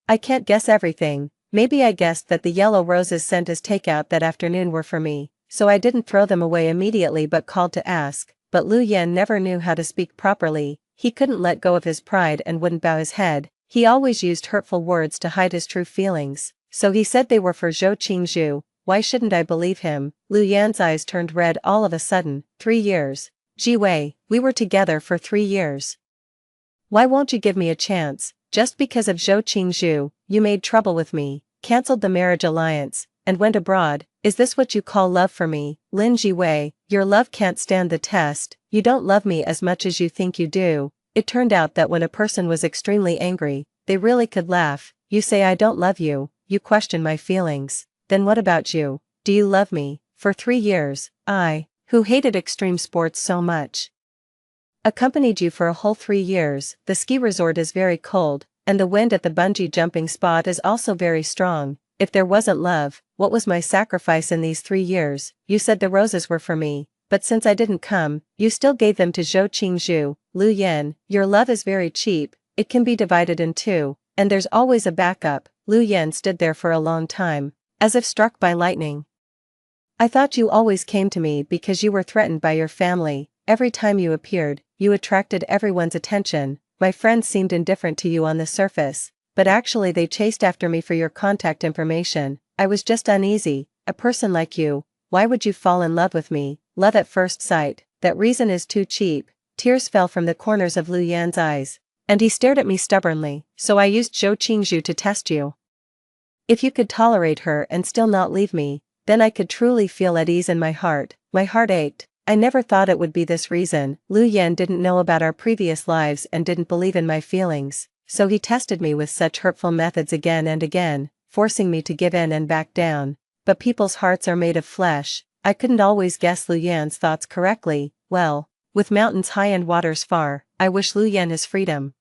I can't guess everything." Maybe I guessed that the yellow roses sent as takeout that afternoon were for me, so I didn't throw them away immediately but called to ask. But Lu Yan never knew how to speak properly. He couldn't let go of his pride and wouldn't bow his head. He always used hurtful words to hide his true feelings, so he said they were for Zhou Qingzhu. Why shouldn't I believe him? Lu Yan's eyes turned red all of a sudden. 3 years. Ji Wei, we were together for 3 years. Why won't you give me a chance? Just because of Zhou Qingzhu, you made trouble with me, cancelled the marriage alliance, and went abroad. Is this what you call love for me? Lin Ji Wei, your love can't stand the test. You don't love me as much as you think you do. It turned out that when a person was extremely angry, they really could laugh. You say I don't love you, you question my feelings. Then what about you? Do you love me? For 3 years, I, who hated extreme sports so much, accompanied you for a whole 3 years. The ski resort is very cold, and the wind at the bungee jumping spot is also very strong. If there wasn't love, what was my sacrifice in these 3 years? You said the roses were for me, but since I didn't come, you still gave them to Zhou Qingzhu. Lu Yan, your love is very cheap. It can be divided in 2, and there's always a backup. Lu Yan stood there for a long time, as if struck by lightning. I thought you always came to me because you were threatened by your family. Every time you appeared, you attracted everyone's attention. My friends seemed indifferent to you on the surface, but actually they chased after me for your contact information. I was just uneasy. A person like you, why would you fall in love with me? Love at first sight, that reason is too cheap. Tears fell from the corners of Lu Yan's eyes, and he stared at me stubbornly. So I used Zhou Qingzhu to test you. If you could tolerate her and still not leave me, then I could truly feel at ease in my heart. My heart ached. I never thought it would be this reason. Lu Yan didn't know about our previous lives and didn't believe in my feelings, so he tested me with such hurtful methods again and again, forcing me to give in and back down. But people's hearts are made of flesh. I couldn't always guess Lu Yan's thoughts correctly. Well, with mountains high and waters far, I wish Lu Yan his freedom.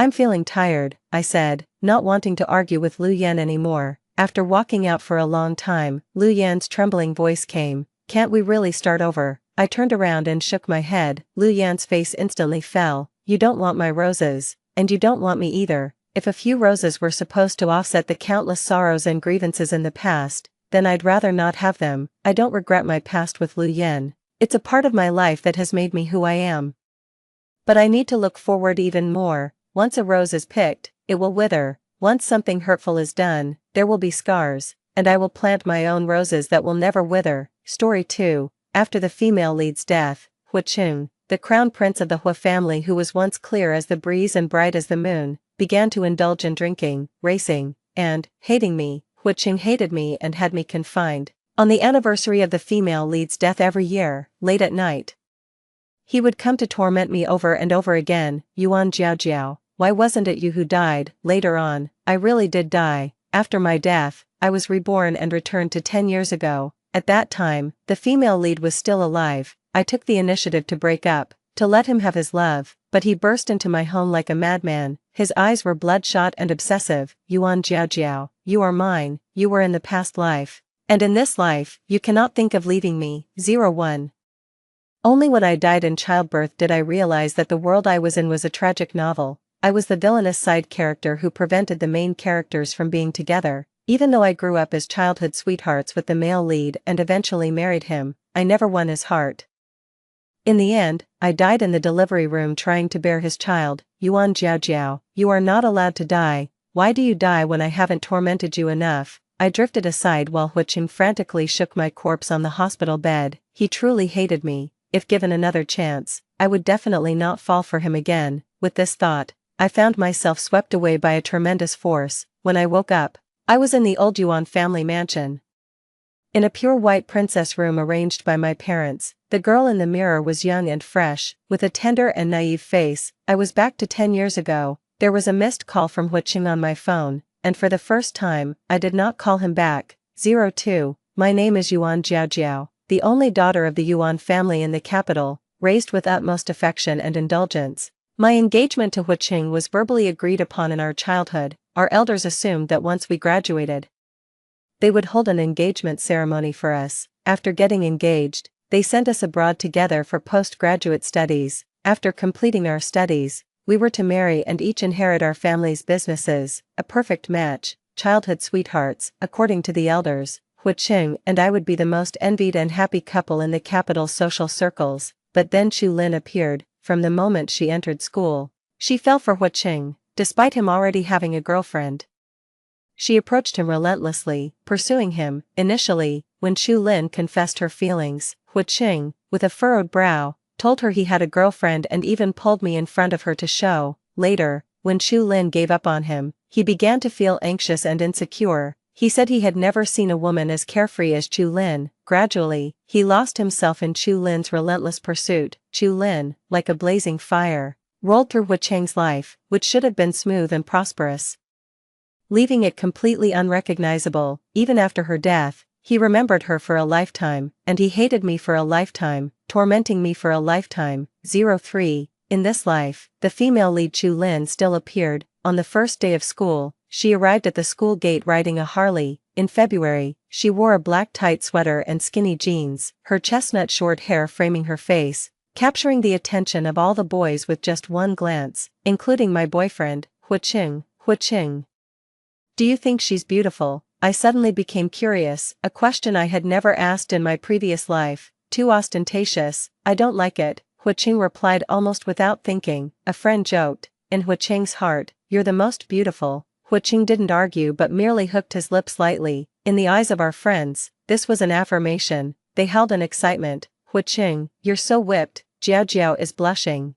I'm feeling tired, I said, not wanting to argue with Lu Yan anymore. After walking out for a long time, Lu Yan's trembling voice came, "Can't we really start over?" I turned around and shook my head. Lu Yan's face instantly fell. "You don't want my roses, and you don't want me either. If a few roses were supposed to offset the countless sorrows and grievances in the past, then I'd rather not have them. I don't regret my past with Lu Yan. It's a part of my life that has made me who I am. But I need to look forward even more. Once a rose is picked, it will wither. Once something hurtful is done, there will be scars, and I will plant my own roses that will never wither." Story 2. After the female lead's death, Hu Qing, the crown prince of the Hu family who was once clear as the breeze and bright as the moon, began to indulge in drinking, racing, and hating me. Hu Qing hated me and had me confined. On the anniversary of the female lead's death every year, late at night, he would come to torment me over and over again. "Yuan Jiao Jiao, why wasn't it you who died?" Later on, I really did die. After my death, I was reborn and returned to 10 years ago. At that time, the female lead was still alive. I took the initiative to break up, to let him have his love, but he burst into my home like a madman. His eyes were bloodshot and obsessive. "Yuan Jiao Jiao, you are mine, you were in the past life. And in this life, you cannot think of leaving me." 01. Only when I died in childbirth did I realize that the world I was in was a tragic novel. I was the villainous side character who prevented the main characters from being together. Even though I grew up as childhood sweethearts with the male lead and eventually married him, I never won his heart. In the end, I died in the delivery room trying to bear his child. "Yuan Jiao Jiao, you are not allowed to die. Why do you die when I haven't tormented you enough?" I drifted aside while Hu Qing frantically shook my corpse on the hospital bed. He truly hated me. If given another chance, I would definitely not fall for him again. With this thought, I found myself swept away by a tremendous force. When I woke up, I was in the old Yuan family mansion. In a pure white princess room arranged by my parents, the girl in the mirror was young and fresh, with a tender and naive face. I was back to 10 years ago. There was a missed call from Hu Qing on my phone, and for the first time, I did not call him back. 02. My name is Yuan Jiao Jiao, the only daughter of the Yuan family in the capital, raised with utmost affection and indulgence. My engagement to Hu Qing was verbally agreed upon in our childhood. Our elders assumed that once we graduated, they would hold an engagement ceremony for us. After getting engaged, they sent us abroad together for postgraduate studies. After completing our studies, we were to marry and each inherit our family's businesses. A perfect match, childhood sweethearts, according to the elders. Hu Qing and I would be the most envied and happy couple in the capital's social circles. But then Chu Lin appeared. From the moment she entered school, she fell for Hu Qing, despite him already having a girlfriend. She approached him relentlessly, pursuing him. Initially, when Chu Lin confessed her feelings, Hu Qing, with a furrowed brow, told her he had a girlfriend and even pulled me in front of her to show. Later, when Chu Lin gave up on him, he began to feel anxious and insecure. He said he had never seen a woman as carefree as Chu Lin. Gradually, he lost himself in Chu Lin's relentless pursuit. Chu Lin, like a blazing fire, rolled through Hu Qing's life, which should have been smooth and prosperous, leaving it completely unrecognizable. Even after her death, he remembered her for a lifetime, and he hated me for a lifetime, tormenting me for a lifetime. 03. In this life, the female lead Chu Lin still appeared. On the first day of school, she arrived at the school gate riding a Harley. In February, she wore a black tight sweater and skinny jeans, her chestnut short hair framing her face, capturing the attention of all the boys with just one glance, including my boyfriend, Hu Qing. "Hu Qing, do you think she's beautiful?" I suddenly became curious, a question I had never asked in my previous life. "Too ostentatious, I don't like it," Hu Qing replied almost without thinking. A friend joked, in Hu Qing's heart, "You're the most beautiful." Hu Qing didn't argue but merely hooked his lips lightly. In the eyes of our friends, this was an affirmation. They held in excitement. "Hu Qing, you're so whipped." Jiao Jiao is blushing.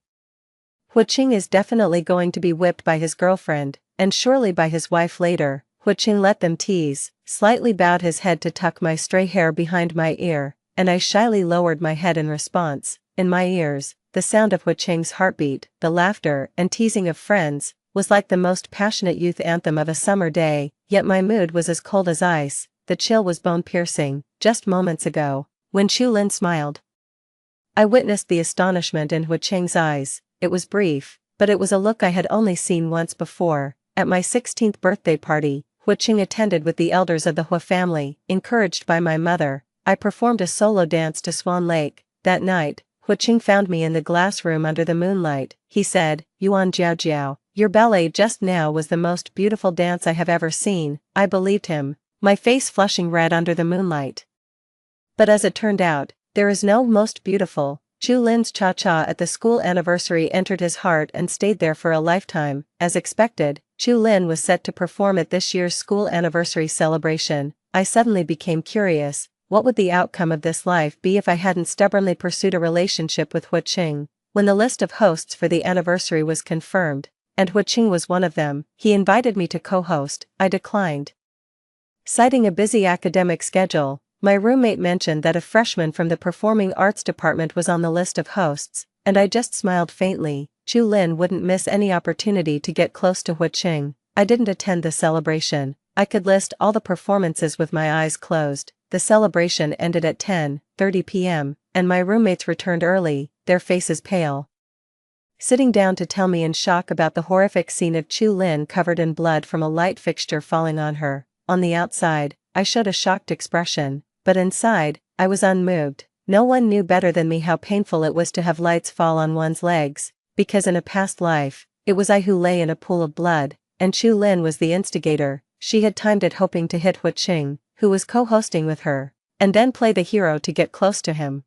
Hu Qing is definitely going to be whipped by his girlfriend, and surely by his wife later. Hu Qing let them tease, slightly bowed his head to tuck my stray hair behind my ear, and I shyly lowered my head in response. In my ears, the sound of Hu Qing's heartbeat, the laughter and teasing of friends, was like the most passionate youth anthem of a summer day. Yet my mood was as cold as ice. The chill was bone-piercing. Just moments ago, when Chu Lin smiled, I witnessed the astonishment in Hu Qing's eyes. It was brief, But it was a look I had only seen once before, at my 16th birthday party, which Ching attended with the elders of the Hua family. Encouraged by my mother, I performed a solo dance to Swan Lake. That night, Hu Qing found me in the glass room under the moonlight. He said, "Yuan Jiao Jiao, your ballet just now was the most beautiful dance I have ever seen." I believed him, my face flushing red under the moonlight. But as it turned out, there is no most beautiful. Chu Lin's cha-cha at the school anniversary entered his heart and stayed there for a lifetime. As expected, Chu Lin was set to perform at this year's school anniversary celebration. I suddenly became curious. What would the outcome of this life be if I hadn't stubbornly pursued a relationship with Hu Qing? When the list of hosts for the anniversary was confirmed, and Hu Qing was one of them, he invited me to co-host. I declined. Citing a busy academic schedule, my roommate mentioned that a freshman from the performing arts department was on the list of hosts, and I just smiled faintly. Chu Lin wouldn't miss any opportunity to get close to Hu Qing. I didn't attend the celebration. I could list all the performances with my eyes closed. The celebration ended at 10:30 p.m., and my roommates returned early, their faces pale. Sitting down to tell me in shock about the horrific scene of Chu Lin covered in blood from a light fixture falling on her. On the outside, I showed a shocked expression, but inside, I was unmoved. No one knew better than me how painful it was to have lights fall on one's legs, because in a past life, it was I who lay in a pool of blood, and Chu Lin was the instigator. She had timed it hoping to hit Hu Qing, who was co-hosting with her, and then play the hero to get close to him.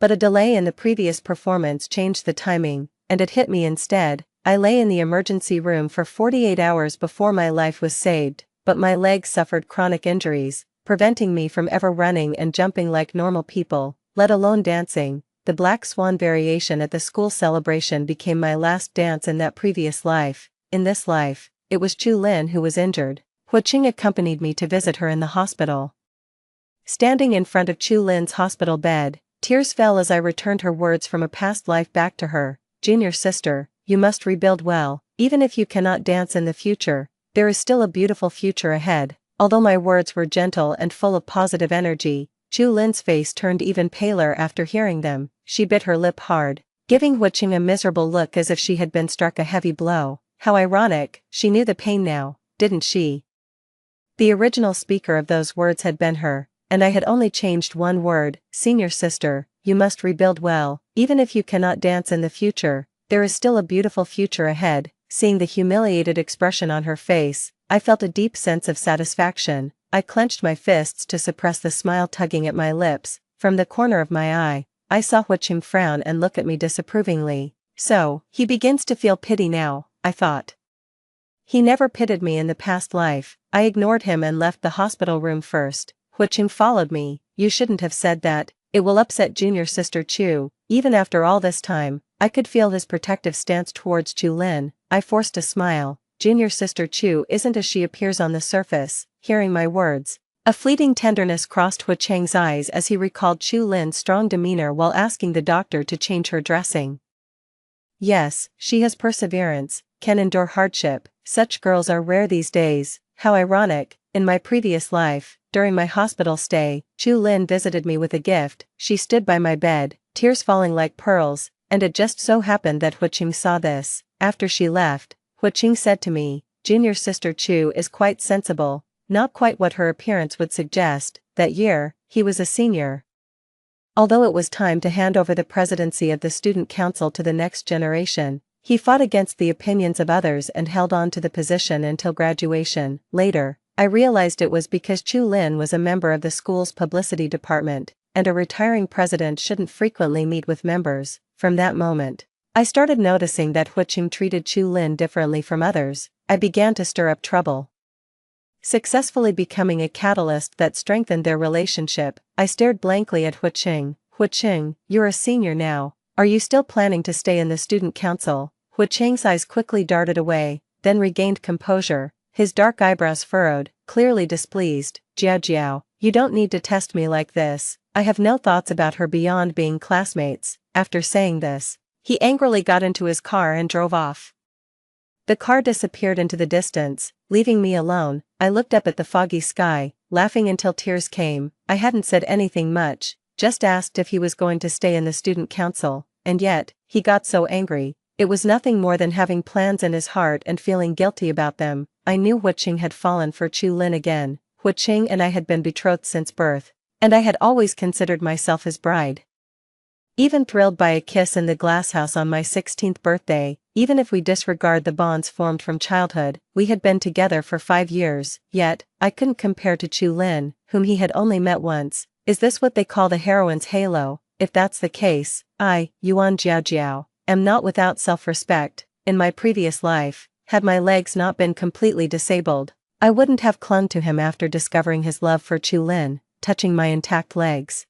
But a delay in the previous performance changed the timing, and it hit me instead. I lay in the emergency room for 48 hours before my life was saved, but my legs suffered chronic injuries, preventing me from ever running and jumping like normal people, let alone dancing. The Black Swan variation at the school celebration became my last dance in that previous life. In this life, it was Chu Lin who was injured. Hu Qing accompanied me to visit her in the hospital. Standing in front of Chu Lin's hospital bed, tears fell as I returned her words from a past life back to her. "Junior sister, you must rebuild well. Even if you cannot dance in the future, there is still a beautiful future ahead." Although my words were gentle and full of positive energy, Chu Lin's face turned even paler after hearing them. She bit her lip hard, giving Hu Qing a miserable look as if she had been struck a heavy blow. How ironic, she knew the pain now, didn't she? The original speaker of those words had been her, and I had only changed one word. "Senior sister, you must rebuild well. Even if you cannot dance in the future, there is still a beautiful future ahead." Seeing the humiliated expression on her face, I felt a deep sense of satisfaction. I clenched my fists to suppress the smile tugging at my lips. From the corner of my eye, I saw Hu Qing frown and look at me disapprovingly. So, he begins to feel pity now, I thought. He never pitied me in the past life. I ignored him and left the hospital room first. Hu Qing followed me. "You shouldn't have said that. It will upset junior sister Chu." Even after all this time, I could feel his protective stance towards Chu Lin. I forced a smile. "Junior sister Chu isn't as she appears on the surface." Hearing my words, a fleeting tenderness crossed Hu Qing's eyes as he recalled Chu Lin's strong demeanor while asking the doctor to change her dressing. Yes, she has perseverance, can endure hardship. Such girls are rare these days. How ironic. In my previous life, during my hospital stay, Chu Lin visited me with a gift. She stood by my bed, tears falling like pearls, and it just so happened that Hu Qing saw this. After she left, Hu Qing said to me, "Junior sister Chu is quite sensible, not quite what her appearance would suggest." That year, he was a senior. Although it was time to hand over the presidency of the student council to the next generation, he fought against the opinions of others and held on to the position until graduation. Later, I realized it was because Chu Lin was a member of the school's publicity department, and a retiring president shouldn't frequently meet with members. From that moment, I started noticing that Hu Qing treated Chu Lin differently from others. I began to stir up trouble, successfully becoming a catalyst that strengthened their relationship. I stared blankly at Hu Qing. "Hu Qing, you're a senior now. Are you still planning to stay in the student council?" Hu Qing's eyes quickly darted away, then regained composure, his dark eyebrows furrowed, clearly displeased. "Jiao Jiao, you don't need to test me like this. I have no thoughts about her beyond being classmates." After saying this, he angrily got into his car and drove off. The car disappeared into the distance, leaving me alone. I looked up at the foggy sky, laughing until tears came. I hadn't said anything much, just asked if he was going to stay in the student council, and yet, he got so angry. It was nothing more than having plans in his heart and feeling guilty about them. I knew Hu Qing had fallen for Chu Lin again. Hu Qing and I had been betrothed since birth, and I had always considered myself his bride. Even thrilled by a kiss in the glasshouse on my 16th birthday, even if we disregard the bonds formed from childhood, we had been together for 5 years, yet, I couldn't compare to Chu Lin, whom he had only met once. Is this what they call the heroine's halo? If that's the case, I, Yuan Jiaojiao, am not without self-respect. In my previous life, had my legs not been completely disabled, I wouldn't have clung to him after discovering his love for Chu Lin, touching my intact legs.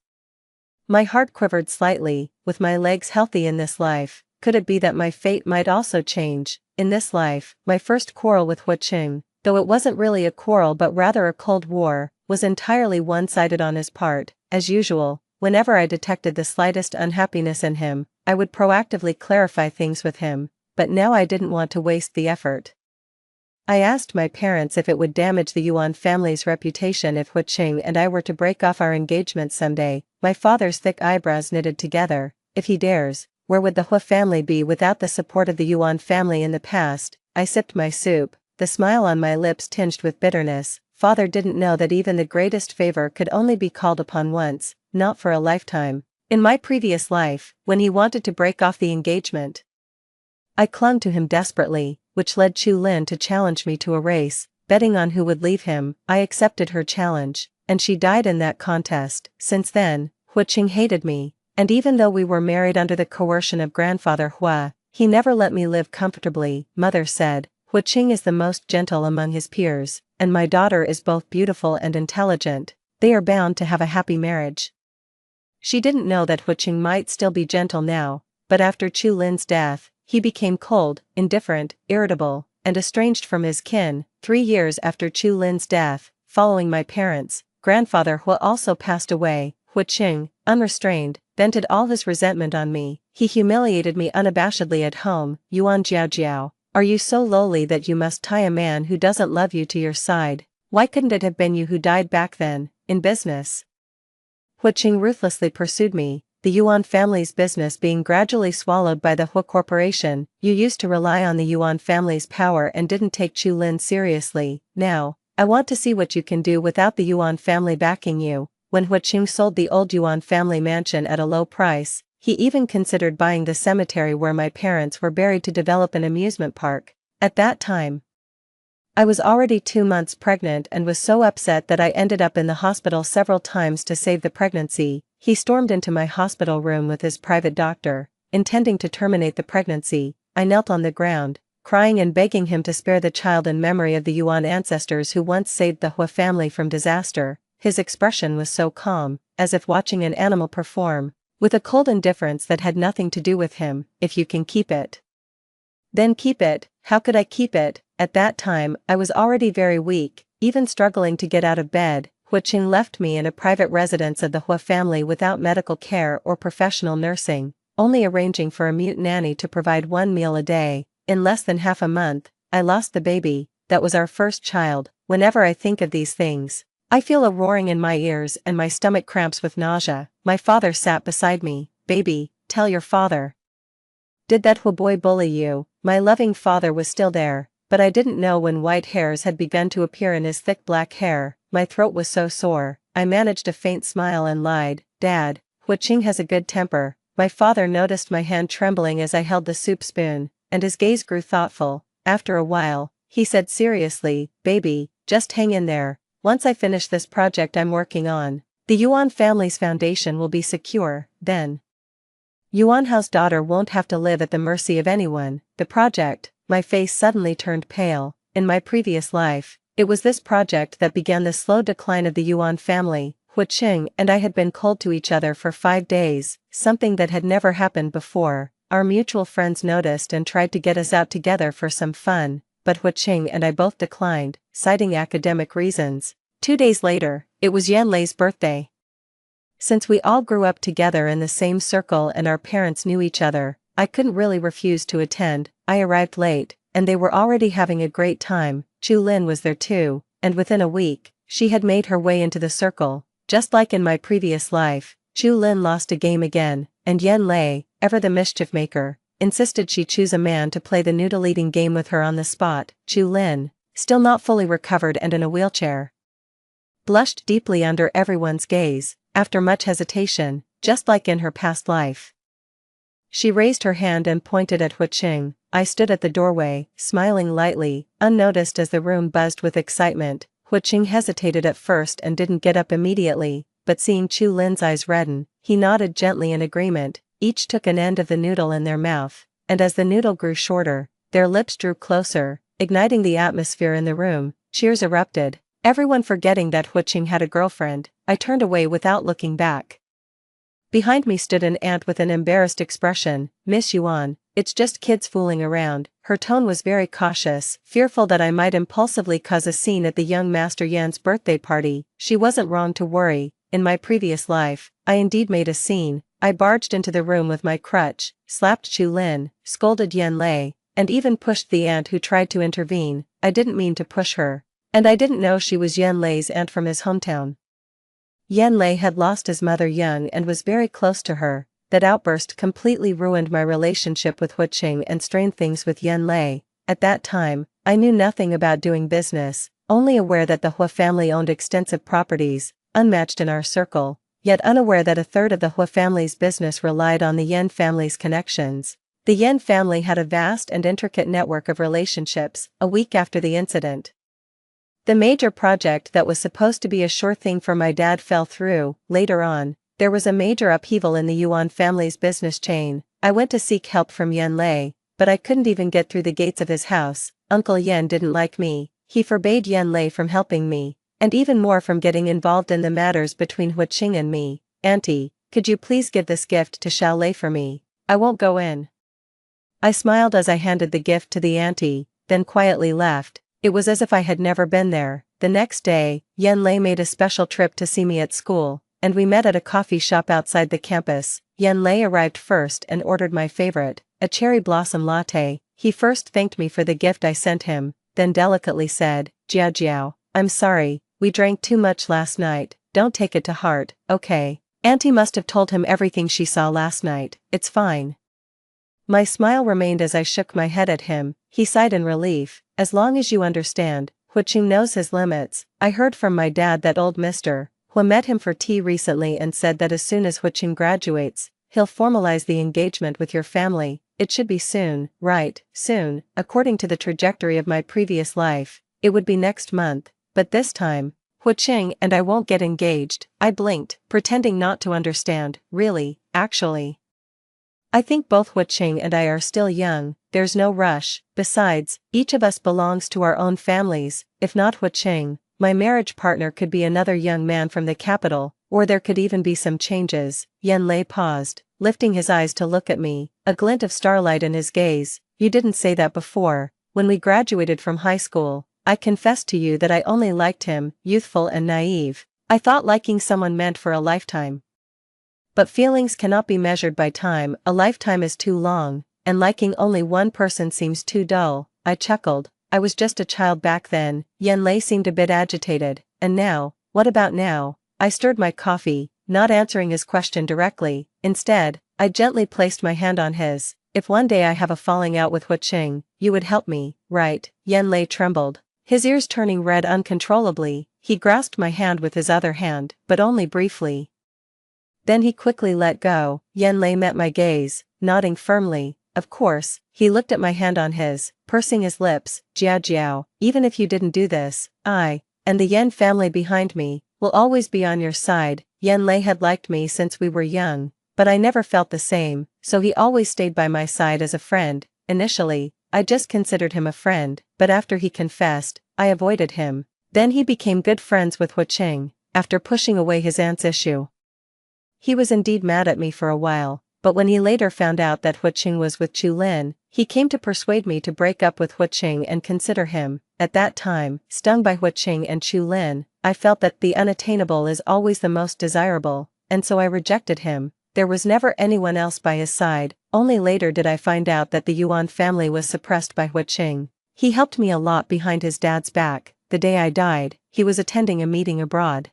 My heart quivered slightly. With my legs healthy in this life, could it be that my fate might also change? In this life, my first quarrel with Hu Qing, though it wasn't really a quarrel but rather a cold war, was entirely one-sided on his part. As usual, whenever I detected the slightest unhappiness in him, I would proactively clarify things with him, but now I didn't want to waste the effort. I asked my parents if it would damage the Yuan family's reputation if Hu Qing and I were to break off our engagement someday. My father's thick eyebrows knitted together. If he dares, where would the Hu family be without the support of the Yuan family in the past? I sipped my soup, the smile on my lips tinged with bitterness. Father didn't know that even the greatest favor could only be called upon once, not for a lifetime. In my previous life, when he wanted to break off the engagement, I clung to him desperately, which led Chu Lin to challenge me to a race, betting on who would leave him. I accepted her challenge, and she died in that contest. Since then, Hu Qing hated me, and even though we were married under the coercion of grandfather Hua, he never let me live comfortably. Mother said, Hu Qing is the most gentle among his peers, and my daughter is both beautiful and intelligent. They are bound to have a happy marriage. She didn't know that Hu Qing might still be gentle now, but after Chu Lin's death, he became cold, indifferent, irritable, and estranged from his kin. 3 years after Chu Lin's death, following my parents, grandfather Hua also passed away. Hu Qing, unrestrained, vented all his resentment on me. He humiliated me unabashedly at home. Yuan Jiaojiao, are you so lowly that you must tie a man who doesn't love you to your side? Why couldn't it have been you who died back then, in business? Hu Qing ruthlessly pursued me, the Yuan family's business being gradually swallowed by the Hu Corporation. You used to rely on the Yuan family's power and didn't take Chu Lin seriously. Now, I want to see what you can do without the Yuan family backing you. When Hu Qing sold the old Yuan family mansion at a low price, he even considered buying the cemetery where my parents were buried to develop an amusement park. At that time, I was already 2 months pregnant and was so upset that I ended up in the hospital several times to save the pregnancy. He stormed into my hospital room with his private doctor, intending to terminate the pregnancy. I knelt on the ground, crying and begging him to spare the child in memory of the Yuan ancestors who once saved the Hua family from disaster. His expression was so calm, as if watching an animal perform, with a cold indifference that had nothing to do with him. If you can keep it, then keep it. How could I keep it? At that time, I was already very weak, even struggling to get out of bed. Hu Qing left me in a private residence of the Hua family without medical care or professional nursing, only arranging for a mute nanny to provide 1 meal a day. In less than half a month, I lost the baby. That was our first child. Whenever I think of these things, I feel a roaring in my ears and my stomach cramps with nausea. My father sat beside me. Baby, tell your father. Did that Hu boy bully you? My loving father was still there, but I didn't know when white hairs had begun to appear in his thick black hair. My throat was so sore, I managed a faint smile and lied. Dad, Hu Qing has a good temper. My father noticed my hand trembling as I held the soup spoon, and his gaze grew thoughtful. After a while, he said seriously, baby, just hang in there. Once I finish this project I'm working on, the Yuan family's foundation will be secure. Then Yuan Hao's daughter won't have to live at the mercy of anyone. The project, my face suddenly turned pale. In my previous life, it was this project that began the slow decline of the Yuan family. Hu Qing and I had been cold to each other for 5 days, something that had never happened before. Our mutual friends noticed and tried to get us out together for some fun, but Hu Qing and I both declined, citing academic reasons. 2 days later, it was Yan Lei's birthday. Since we all grew up together in the same circle and our parents knew each other, I couldn't really refuse to attend. I arrived late, and they were already having a great time. Chu Lin was there too, and within a week, she had made her way into the circle. Just like in my previous life, Chu Lin lost a game again, and Yan Lei, ever the mischief maker, insisted she choose a man to play the noodle-eating game with her on the spot. Chu Lin, still not fully recovered and in a wheelchair, blushed deeply under everyone's gaze, after much hesitation, just like in her past life. She raised her hand and pointed at Huiqing. I stood at the doorway, smiling lightly, unnoticed as the room buzzed with excitement. Huiqing hesitated at first and didn't get up immediately, but seeing Chu Lin's eyes redden, he nodded gently in agreement. Each took an end of the noodle in their mouth, and as the noodle grew shorter, their lips drew closer, igniting the atmosphere in the room. Cheers erupted, everyone forgetting that Huiqing had a girlfriend. I turned away without looking back. Behind me stood an aunt with an embarrassed expression. "Miss Yuan, it's just kids fooling around." Her tone was very cautious, fearful that I might impulsively cause a scene at the young Master Yan's birthday party. She wasn't wrong to worry. In my previous life, I indeed made a scene. I barged into the room with my crutch, slapped Chu Lin, scolded Yan Lei, and even pushed the aunt who tried to intervene. I didn't mean to push her, and I didn't know she was Yan Lei's aunt from his hometown. Yan Lei had lost his mother young and was very close to her. That outburst completely ruined my relationship with Huiqing and strained things with Yan Lei. At that time, I knew nothing about doing business, only aware that the Hua family owned extensive properties, unmatched in our circle, yet unaware that a third of the Hua family's business relied on the Yan family's connections. The Yan family had a vast and intricate network of relationships. A week after the incident, the major project that was supposed to be a sure thing for my dad fell through. Later on, there was a major upheaval in the Yuan family's business chain. I went to seek help from Yan Lei, but I couldn't even get through the gates of his house. Uncle Yan didn't like me. He forbade Yan Lei from helping me, and even more from getting involved in the matters between Huiqing and me. "Auntie, could you please give this gift to Xiao Lei for me? I won't go in." I smiled as I handed the gift to the auntie, then quietly left. It was as if I had never been there. The next day, Yan Lei made a special trip to see me at school, and we met at a coffee shop outside the campus. Yan Lei arrived first and ordered my favorite, a cherry blossom latte. He first thanked me for the gift I sent him, then delicately said, "Jiao Jiao, I'm sorry, we drank too much last night, don't take it to heart, okay?" Auntie must have told him everything she saw last night. "It's fine." My smile remained as I shook my head at him. He sighed in relief. "As long as you understand, Huiqing knows his limits." I heard from my dad that old Mr. Hua met him for tea recently and said that as soon as Huiqing graduates, he'll formalize the engagement with your family. It should be soon, right? Soon, according to the trajectory of my previous life, it would be next month, but this time, Huiqing and I won't get engaged. I blinked, pretending not to understand. Really, actually, I think both Huiqing and I are still young. There's no rush. Besides, each of us belongs to our own families. If not Huiqing, my marriage partner could be another young man from the capital, or there could even be some changes. Yan Lei paused, lifting his eyes to look at me, a glint of starlight in his gaze. "You didn't say that before. When we graduated from high school, I confessed to you that I only liked him." Youthful and naive, I thought liking someone meant for a lifetime. But feelings cannot be measured by time. A lifetime is too long, and liking only one person seems too dull. I chuckled. I was just a child back then. Yan Lei seemed a bit agitated. "And now, what about now?" I stirred my coffee, not answering his question directly. Instead, I gently placed my hand on his. "If one day I have a falling out with Huiqing, you would help me, right?" Yan Lei trembled, his ears turning red uncontrollably. He grasped my hand with his other hand, but only briefly. Then he quickly let go. Yan Lei met my gaze, nodding firmly. "Of course." He looked at my hand on his, pursing his lips. "Jiao Jiao, even if you didn't do this, I, and the Yan family behind me, will always be on your side." Yan Lei had liked me since we were young, but I never felt the same, so he always stayed by my side as a friend. Initially, I just considered him a friend, but after he confessed, I avoided him. Then he became good friends with Huiqing, after pushing away his aunt's issue. He was indeed mad at me for a while, but when he later found out that Huiqing was with Chu Lin, he came to persuade me to break up with Huiqing and consider him. At that time, stung by Huiqing and Chu Lin, I felt that the unattainable is always the most desirable, and so I rejected him. There was never anyone else by his side. Only later did I find out that the Yuan family was suppressed by Huiqing. He helped me a lot behind his dad's back. The day I died, he was attending a meeting abroad.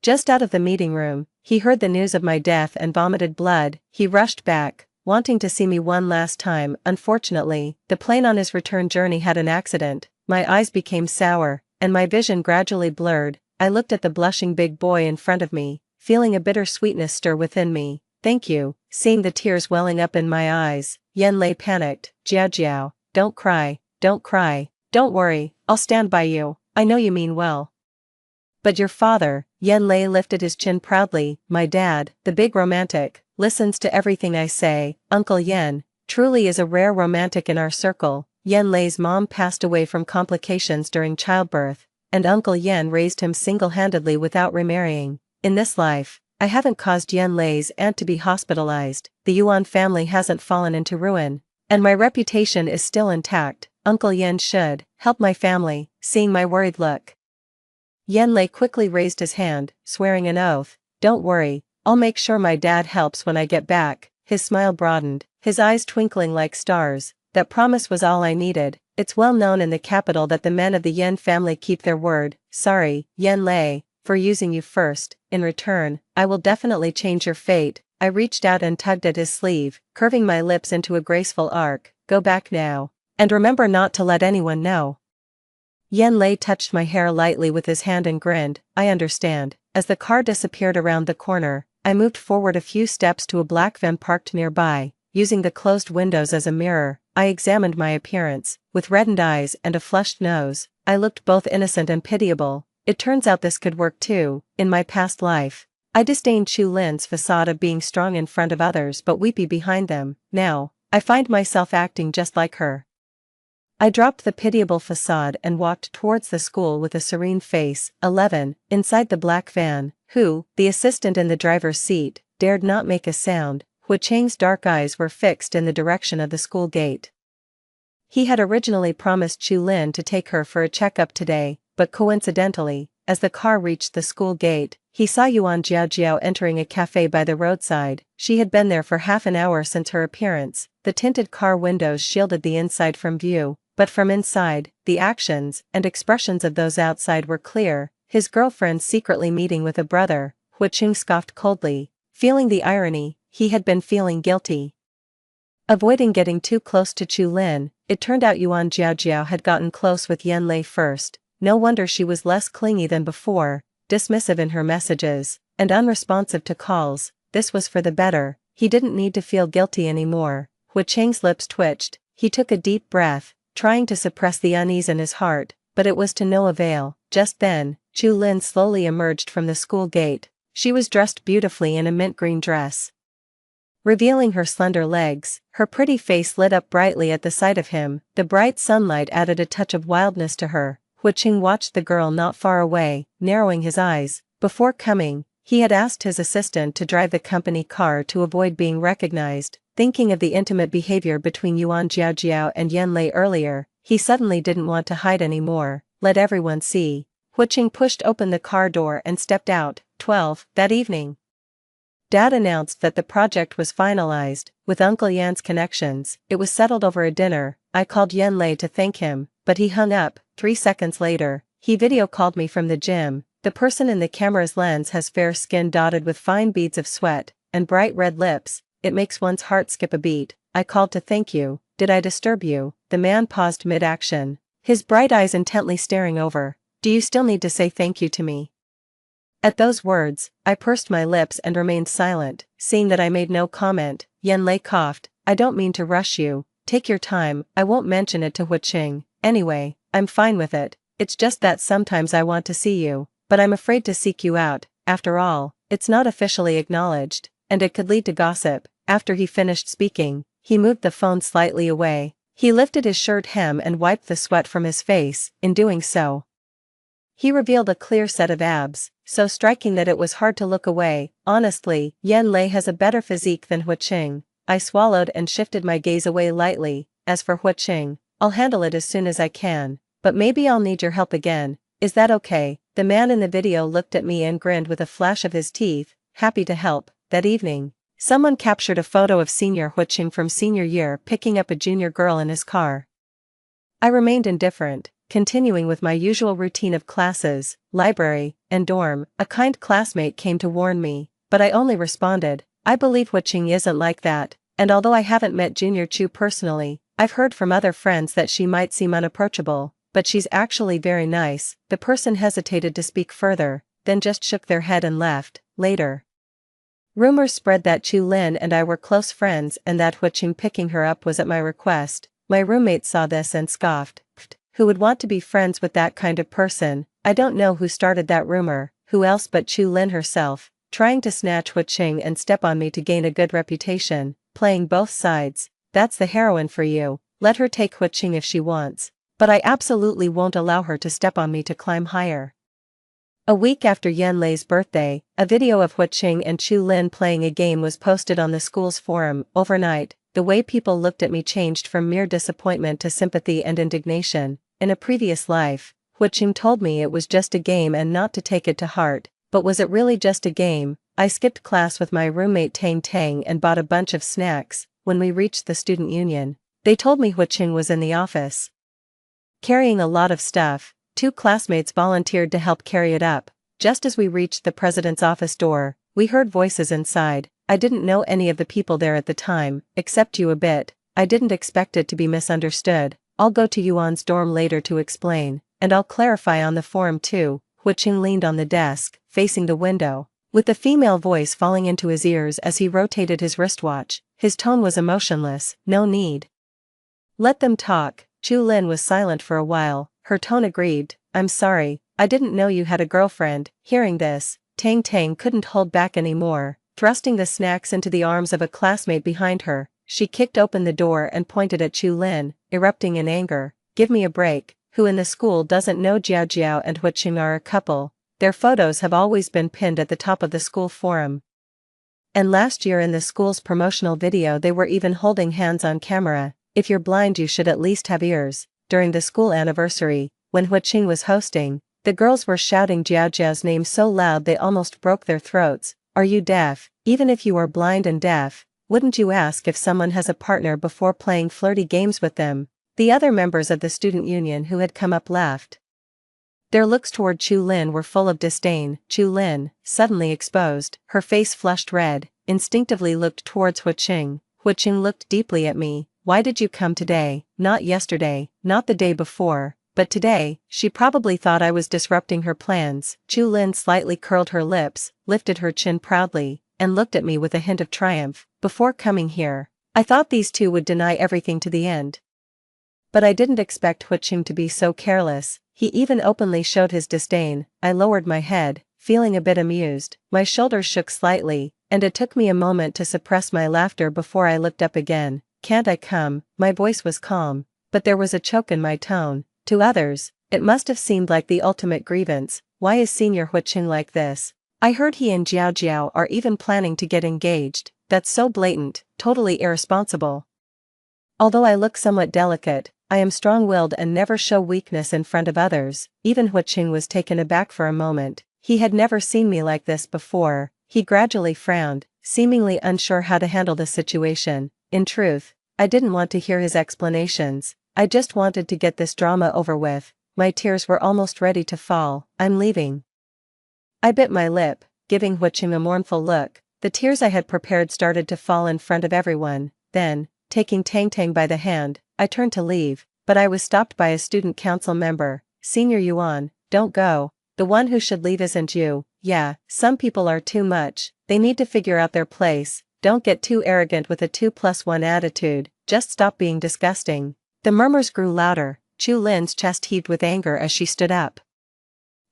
Just out of the meeting room, he heard the news of my death and vomited blood. He rushed back, wanting to see me one last time. Unfortunately, the plane on his return journey had an accident. My eyes became sour, and my vision gradually blurred. I looked at the blushing big boy in front of me, feeling a bitter sweetness stir within me. Thank you. Seeing the tears welling up in my eyes, Yen Lei panicked. Jiao Jiao, don't cry, don't cry. Don't worry, I'll stand by you. I know you mean well. But your father, Yen Lei lifted his chin proudly. My dad, the big romantic, listens to everything I say. Uncle Yen, truly is a rare romantic in our circle. Yen Lei's mom passed away from complications during childbirth, and Uncle Yen raised him single-handedly without remarrying. In this life, I haven't caused Yen Lei's aunt to be hospitalized, the Yuan family hasn't fallen into ruin, and my reputation is still intact. Uncle Yen should help my family. Seeing my worried look, Yen Lei quickly raised his hand, swearing an oath. Don't worry, I'll make sure my dad helps when I get back. His smile broadened, his eyes twinkling like stars. That promise was all I needed. It's well known in the capital that the men of the Yen family keep their word. Sorry, Yen Lei, for using you first. In return, I will definitely change your fate. I reached out and tugged at his sleeve, curving my lips into a graceful arc. Go back now. And remember not to let anyone know. Yen Lei touched my hair lightly with his hand and grinned. I understand. As the car disappeared around the corner, I moved forward a few steps to a black van parked nearby. Using the closed windows as a mirror, I examined my appearance. With reddened eyes and a flushed nose, I looked both innocent and pitiable. It turns out this could work too. In my past life, I disdained Chu Lin's facade of being strong in front of others but weepy behind them. Now, I find myself acting just like her. I dropped the pitiable facade and walked towards the school with a serene face. 11. Inside the black van, Hu, the assistant in the driver's seat, dared not make a sound. Hu Cheng's dark eyes were fixed in the direction of the school gate. He had originally promised Chu Lin to take her for a checkup today, but coincidentally, as the car reached the school gate, he saw Yuan Jiaojiao entering a cafe by the roadside. She had been there for half an hour since her appearance. The tinted car windows shielded the inside from view, but from inside, the actions and expressions of those outside were clear. His girlfriend secretly meeting with a brother. Hu Cheng scoffed coldly. Feeling the irony, he had been feeling guilty. Avoiding getting too close to Chu Lin, it turned out Yuan Jiaojiao had gotten close with Yen Lei first. No wonder she was less clingy than before, dismissive in her messages, and unresponsive to calls. This was for the better. He didn't need to feel guilty anymore. Hu Cheng's lips twitched. He took a deep breath, trying to suppress the unease in his heart, but it was to no avail. Just then, Chu Lin slowly emerged from the school gate. She was dressed beautifully in a mint green dress, revealing her slender legs. Her pretty face lit up brightly at the sight of him. The bright sunlight added a touch of wildness to her. Hu Cheng watched the girl not far away, narrowing his eyes. Before coming, he had asked his assistant to drive the company car to avoid being recognized. Thinking of the intimate behavior between Yuan Jiaojiao and Yen Lei earlier, he suddenly didn't want to hide anymore. Let everyone see. Hu Cheng pushed open the car door and stepped out. 12. That evening, Dad announced that the project was finalized. With Uncle Yan's connections, it was settled over a dinner. I called Yen Lei to thank him, but he hung up. 3 seconds later, he video called me from the gym. The person in the camera's lens has fair skin dotted with fine beads of sweat, and bright red lips. It makes one's heart skip a beat. I called to thank you. Did I disturb you? The man paused mid-action, his bright eyes intently staring over. Do you still need to say thank you to me? At those words, I pursed my lips and remained silent. Seeing that I made no comment, Yen Lei coughed. I don't mean to rush you. Take your time. I won't mention it to Hu Cheng. Anyway, I'm fine with it. It's just that sometimes I want to see you, but I'm afraid to seek you out. After all, it's not officially acknowledged, and it could lead to gossip. After he finished speaking, he moved the phone slightly away. He lifted his shirt hem and wiped the sweat from his face. In doing so, he revealed a clear set of abs, so striking that it was hard to look away. Honestly, Yen Lei has a better physique than Hu Cheng. I swallowed and shifted my gaze away lightly. As for Hu Cheng, I'll handle it as soon as I can, but maybe I'll need your help again. Is that okay? The man in the video looked at me and grinned with a flash of his teeth. Happy to help. That evening, someone captured a photo of senior Hu Cheng from senior year picking up a junior girl in his car. I remained indifferent, continuing with my usual routine of classes, library, and dorm. A kind classmate came to warn me, but I only responded, I believe Hu Cheng isn't like that. And although I haven't met Junior Chu personally, I've heard from other friends that she might seem unapproachable, but she's actually very nice. The person hesitated to speak further, then just shook their head and left. Later, rumors spread that Chu Lin and I were close friends and that Huiqing picking her up was at my request. My roommate saw this and scoffed. Who would want to be friends with that kind of person? I don't know who started that rumor, who else but Chu Lin herself, trying to snatch Huiqing and step on me to gain a good reputation, playing both sides. That's the heroine for you. Let her take Huiqing if she wants. But I absolutely won't allow her to step on me to climb higher. A week after Yan Lei's birthday, a video of Huiqing and Chu Lin playing a game was posted on the school's forum. Overnight, the way people looked at me changed from mere disappointment to sympathy and indignation. In a previous life, Huiqing told me it was just a game and not to take it to heart, but was it really just a game? I skipped class with my roommate Tang Tang and bought a bunch of snacks. When we reached the student union, they told me Huiqing was in the office, carrying a lot of stuff. 2 classmates volunteered to help carry it up. Just as we reached the president's office door, we heard voices inside. I didn't know any of the people there at the time, except you a bit. I didn't expect it to be misunderstood. I'll go to Yuan's dorm later to explain, and I'll clarify on the forum too. Huiqing leaned on the desk, facing the window, with the female voice falling into his ears as he rotated his wristwatch. His tone was emotionless. No need. Let them talk. Chu Lin was silent for a while, her tone aggrieved. I'm sorry, I didn't know you had a girlfriend. Hearing this, Tang Tang couldn't hold back anymore. Thrusting the snacks into the arms of a classmate behind her, she kicked open the door and pointed at Chu Lin, erupting in anger. Give me a break. Who in the school doesn't know Jiao Jiao and Huiqing are a couple? Their photos have always been pinned at the top of the school forum. And last year in the school's promotional video they were even holding hands on camera. If you're blind you should at least have ears. During the school anniversary, when Huiqing was hosting, the girls were shouting Jiao Jiao's name so loud they almost broke their throats. Are you deaf? Even if you are blind and deaf, wouldn't you ask if someone has a partner before playing flirty games with them? The other members of the student union who had come up left. Their looks toward Chu Lin were full of disdain. Chu Lin, suddenly exposed, her face flushed red, instinctively looked towards Huiqing. Huiqing looked deeply at me. Why did you come today? Not yesterday, not the day before, but today. She probably thought I was disrupting her plans. Chu Lin slightly curled her lips, lifted her chin proudly, and looked at me with a hint of triumph. Before coming here, I thought these two would deny everything to the end. But I didn't expect Huiqing to be so careless. He even openly showed his disdain. I lowered my head, feeling a bit amused. My shoulders shook slightly, and it took me a moment to suppress my laughter before I looked up again. Can't I come? My voice was calm, but there was a choke in my tone. To others, it must have seemed like the ultimate grievance. Why is Senior Huiqing like this? I heard he and Jiao Jiao are even planning to get engaged. That's so blatant, totally irresponsible. Although I look somewhat delicate, I am strong-willed and never show weakness in front of others. Even Huiqing was taken aback for a moment. He had never seen me like this before. He gradually frowned, seemingly unsure how to handle the situation. In truth, I didn't want to hear his explanations. I just wanted to get this drama over with. My tears were almost ready to fall. I'm leaving. I bit my lip, giving Huiqing a mournful look. The tears I had prepared started to fall in front of everyone. Then, taking Tang Tang by the hand, I turned to leave, but I was stopped by a student council member. Senior Yuan, don't go. The one who should leave isn't you. Yeah, some people are too much. They need to figure out their place. Don't get too arrogant with a 2+1 attitude. Just stop being disgusting. The murmurs grew louder. Chu Lin's chest heaved with anger as she stood up.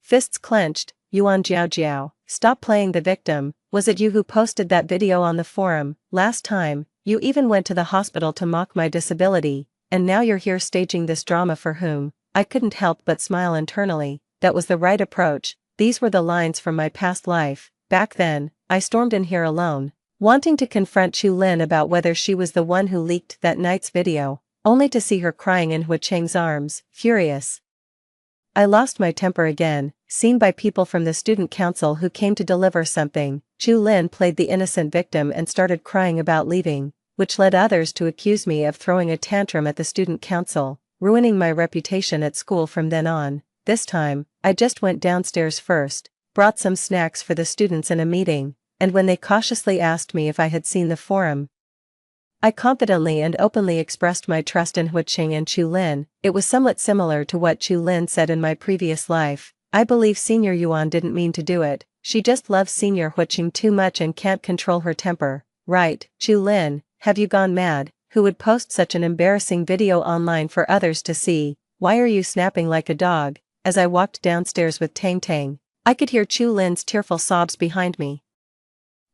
Fists clenched. Yuan Jiao Jiao, stop playing the victim. Was it you who posted that video on the forum? Last time, you even went to the hospital to mock my disability, and now you're here staging this drama for whom? I couldn't help but smile internally. That was the right approach. These were the lines from my past life. Back then, I stormed in here alone, wanting to confront Chu Lin about whether she was the one who leaked that night's video, only to see her crying in Huiqing's arms, furious. I lost my temper again, seen by people from the student council who came to deliver something. Chu Lin played the innocent victim and started crying about leaving, which led others to accuse me of throwing a tantrum at the student council, ruining my reputation at school from then on. This time, I just went downstairs first, brought some snacks for the students in a meeting, and when they cautiously asked me if I had seen the forum, I confidently and openly expressed my trust in Huiqing and Chu Lin. It was somewhat similar to what Chu Lin said in my previous life. I believe Senior Yuan didn't mean to do it, she just loves Senior Huiqing too much and can't control her temper. Right, Chu Lin, have you gone mad? Who would post such an embarrassing video online for others to see? Why are you snapping like a dog? As I walked downstairs with Tang Tang, I could hear Chu Lin's tearful sobs behind me.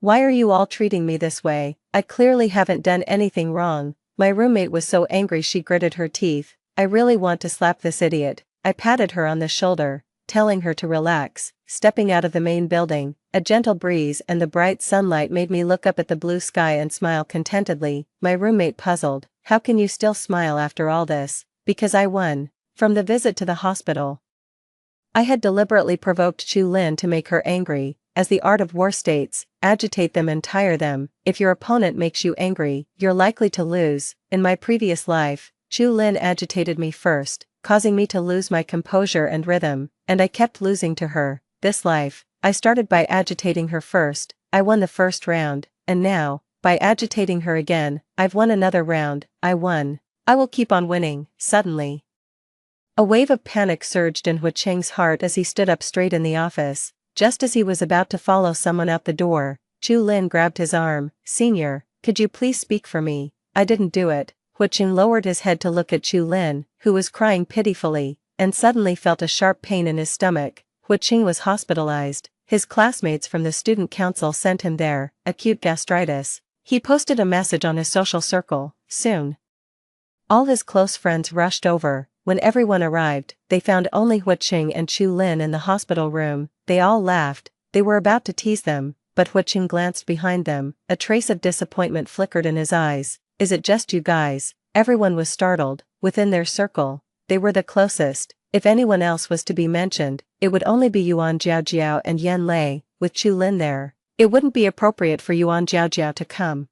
Why are you all treating me this way? I clearly haven't done anything wrong. My roommate was so angry she gritted her teeth. I really want to slap this idiot. I patted her on the shoulder, telling her to relax. Stepping out of the main building, a gentle breeze and the bright sunlight made me look up at the blue sky and smile contentedly. My roommate puzzled. How can you still smile after all this? Because I won. From the visit to the hospital, I had deliberately provoked Chu Lin to make her angry. As the art of war states, agitate them and tire them. If your opponent makes you angry, you're likely to lose. In my previous life, Chu Lin agitated me first, causing me to lose my composure and rhythm, and I kept losing to her. This life, I started by agitating her first, I won the first round, and now, by agitating her again, I've won another round, I won. I will keep on winning. Suddenly, a wave of panic surged in Huiqing's heart as he stood up straight in the office. Just as he was about to follow someone out the door, Chu Lin grabbed his arm. Senior, could you please speak for me? I didn't do it. Huiqing lowered his head to look at Chu Lin, who was crying pitifully, and suddenly felt a sharp pain in his stomach. Huiqing was hospitalized. His classmates from the student council sent him there, acute gastritis. He posted a message on his social circle. Soon, all his close friends rushed over. When everyone arrived, they found only Huiqing and Chu Lin in the hospital room. They all laughed. They were about to tease them, but Huiqing glanced behind them. A trace of disappointment flickered in his eyes. Is it just you guys? Everyone was startled. Within their circle, they were the closest. If anyone else was to be mentioned, it would only be Yuan Jiaojiao and Yan Lei. With Chu Lin there, it wouldn't be appropriate for Yuan Jiaojiao to come.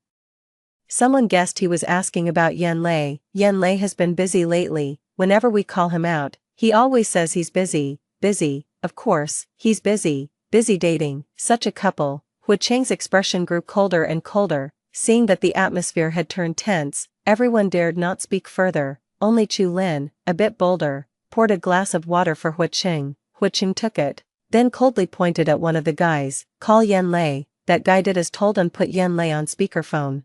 Someone guessed he was asking about Yan Lei. Yan Lei has been busy lately. Whenever we call him out, he always says he's busy. Busy, of course, he's busy. Busy dating. Such a couple. Huiqing's expression grew colder and colder. Seeing that the atmosphere had turned tense, everyone dared not speak further. Only Chu Lin, a bit bolder, poured a glass of water for Huiqing. Huiqing took it, then coldly pointed at one of the guys. Call Yan Lei. That guy did as told and put Yan Lei on speakerphone.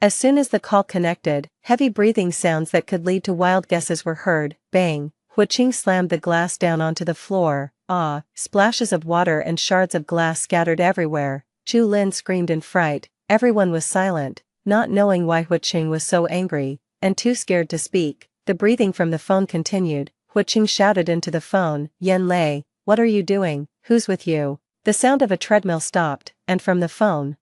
As soon as the call connected, heavy breathing sounds that could lead to wild guesses were heard. Bang! Huiqing slammed the glass down onto the floor. Ah! Splashes of water and shards of glass scattered everywhere. Chu Lin screamed in fright. Everyone was silent, not knowing why Huiqing was so angry, and too scared to speak. The breathing from the phone continued. Huiqing shouted into the phone. Yan Lei, what are you doing? Who's with you? The sound of a treadmill stopped, and from the phone,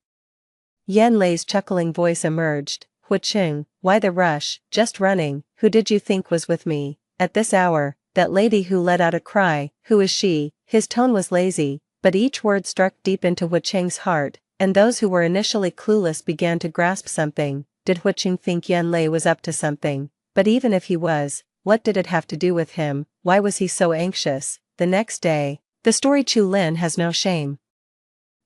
Yan Lei's chuckling voice emerged. Huiqing, why the rush? Just running. Who did you think was with me? At this hour, that lady who let out a cry. Who is she? His tone was lazy, but each word struck deep into Huiqing's heart, and those who were initially clueless began to grasp something. Did Huiqing think Yan Lei was up to something? But even if he was, what did it have to do with him? Why was he so anxious? The next day, the story Chu Lin has no shame.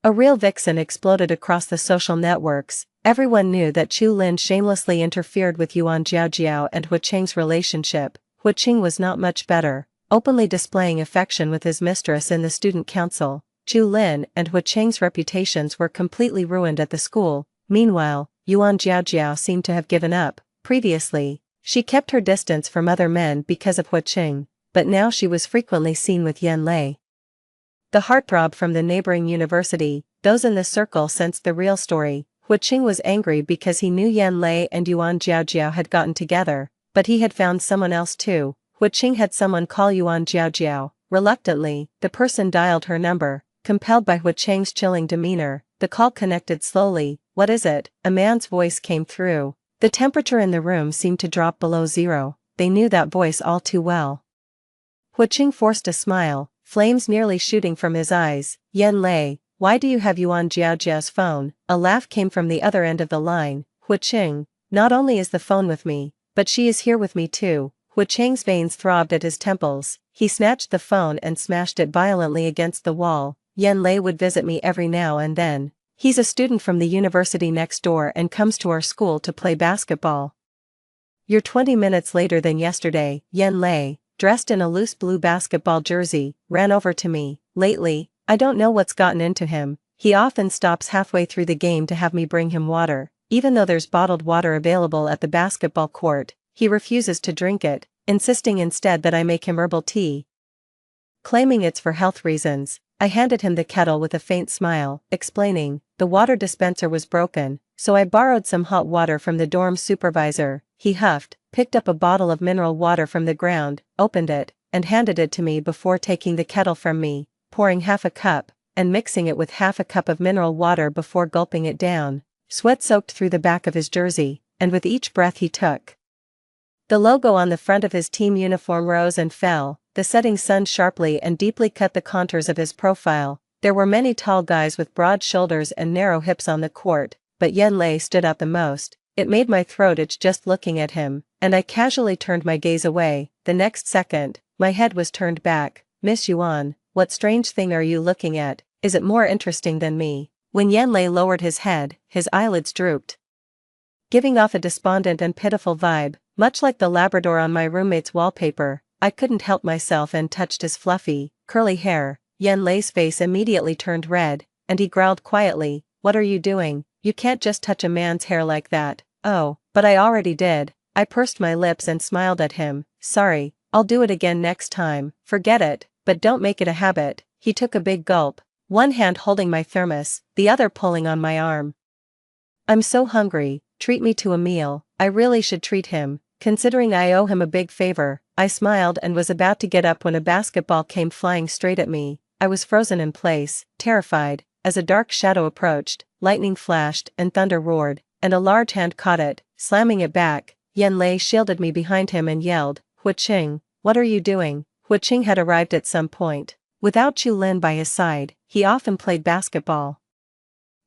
A real vixen exploded across the social networks. Everyone knew that Chu Lin shamelessly interfered with Yuan Jiaojiao and Huiqing's relationship. Huiqing was not much better, openly displaying affection with his mistress in the student council. Chu Lin and Huiqing's reputations were completely ruined at the school. Meanwhile, Yuan Jiaojiao seemed to have given up. Previously, she kept her distance from other men because of Huiqing, but now she was frequently seen with Yan Lei. The heartthrob from the neighboring university, those in the circle sensed the real story. Huiqing was angry because he knew Yan Lei and Yuan Jiaojiao had gotten together, but he had found someone else too. Huiqing had someone call Yuan Jiaojiao. Reluctantly, the person dialed her number. Compelled by Huiqing's chilling demeanor, the call connected slowly. What is it? A man's voice came through. The temperature in the room seemed to drop below zero. They knew that voice all too well. Huiqing forced a smile, flames nearly shooting from his eyes. Yan Lei, why do you have Yuan Jiaojiao's phone? A laugh came from the other end of the line. Huiqing, not only is the phone with me, but she is here with me too. Huiqing's veins throbbed at his temples. He snatched the phone and smashed it violently against the wall. Yan Lei would visit me every now and then. He's a student from the university next door and comes to our school to play basketball. You're 20 minutes later than yesterday. Yen Lei, dressed in a loose blue basketball jersey, ran over to me. Lately, I don't know what's gotten into him. He often stops halfway through the game to have me bring him water. Even though there's bottled water available at the basketball court, he refuses to drink it, insisting instead that I make him herbal tea. Claiming it's for health reasons, I handed him the kettle with a faint smile, explaining, the water dispenser was broken, so I borrowed some hot water from the dorm supervisor. He huffed, picked up a bottle of mineral water from the ground, opened it, and handed it to me before taking the kettle from me, pouring half a cup, and mixing it with half a cup of mineral water before gulping it down. Sweat soaked through the back of his jersey, and with each breath he took, the logo on the front of his team uniform rose and fell. The setting sun sharply and deeply cut the contours of his profile. There were many tall guys with broad shoulders and narrow hips on the court, but Yen Lei stood out the most. It made my throat itch just looking at him, and I casually turned my gaze away. The next second, my head was turned back. Miss Yuan, what strange thing are you looking at? Is it more interesting than me? When Yen Lei lowered his head, his eyelids drooped, giving off a despondent and pitiful vibe, much like the Labrador on my roommate's wallpaper. I couldn't help myself and touched his fluffy, curly hair. Yen Lei's face immediately turned red, and he growled quietly, "What are you doing? You can't just touch a man's hair like that." "Oh, but I already did." I pursed my lips and smiled at him. "Sorry, I'll do it again next time." "Forget it, but don't make it a habit." He took a big gulp, one hand holding my thermos, the other pulling on my arm. "I'm so hungry, treat me to a meal." I really should treat him, considering I owe him a big favor. I smiled and was about to get up when a basketball came flying straight at me. I was frozen in place, terrified, as a dark shadow approached. Lightning flashed and thunder roared, and a large hand caught it, slamming it back. Yen Lei shielded me behind him and yelled, "Huiqing, what are you doing?" Huiqing had arrived at some point. Without Chu Lin by his side, he often played basketball.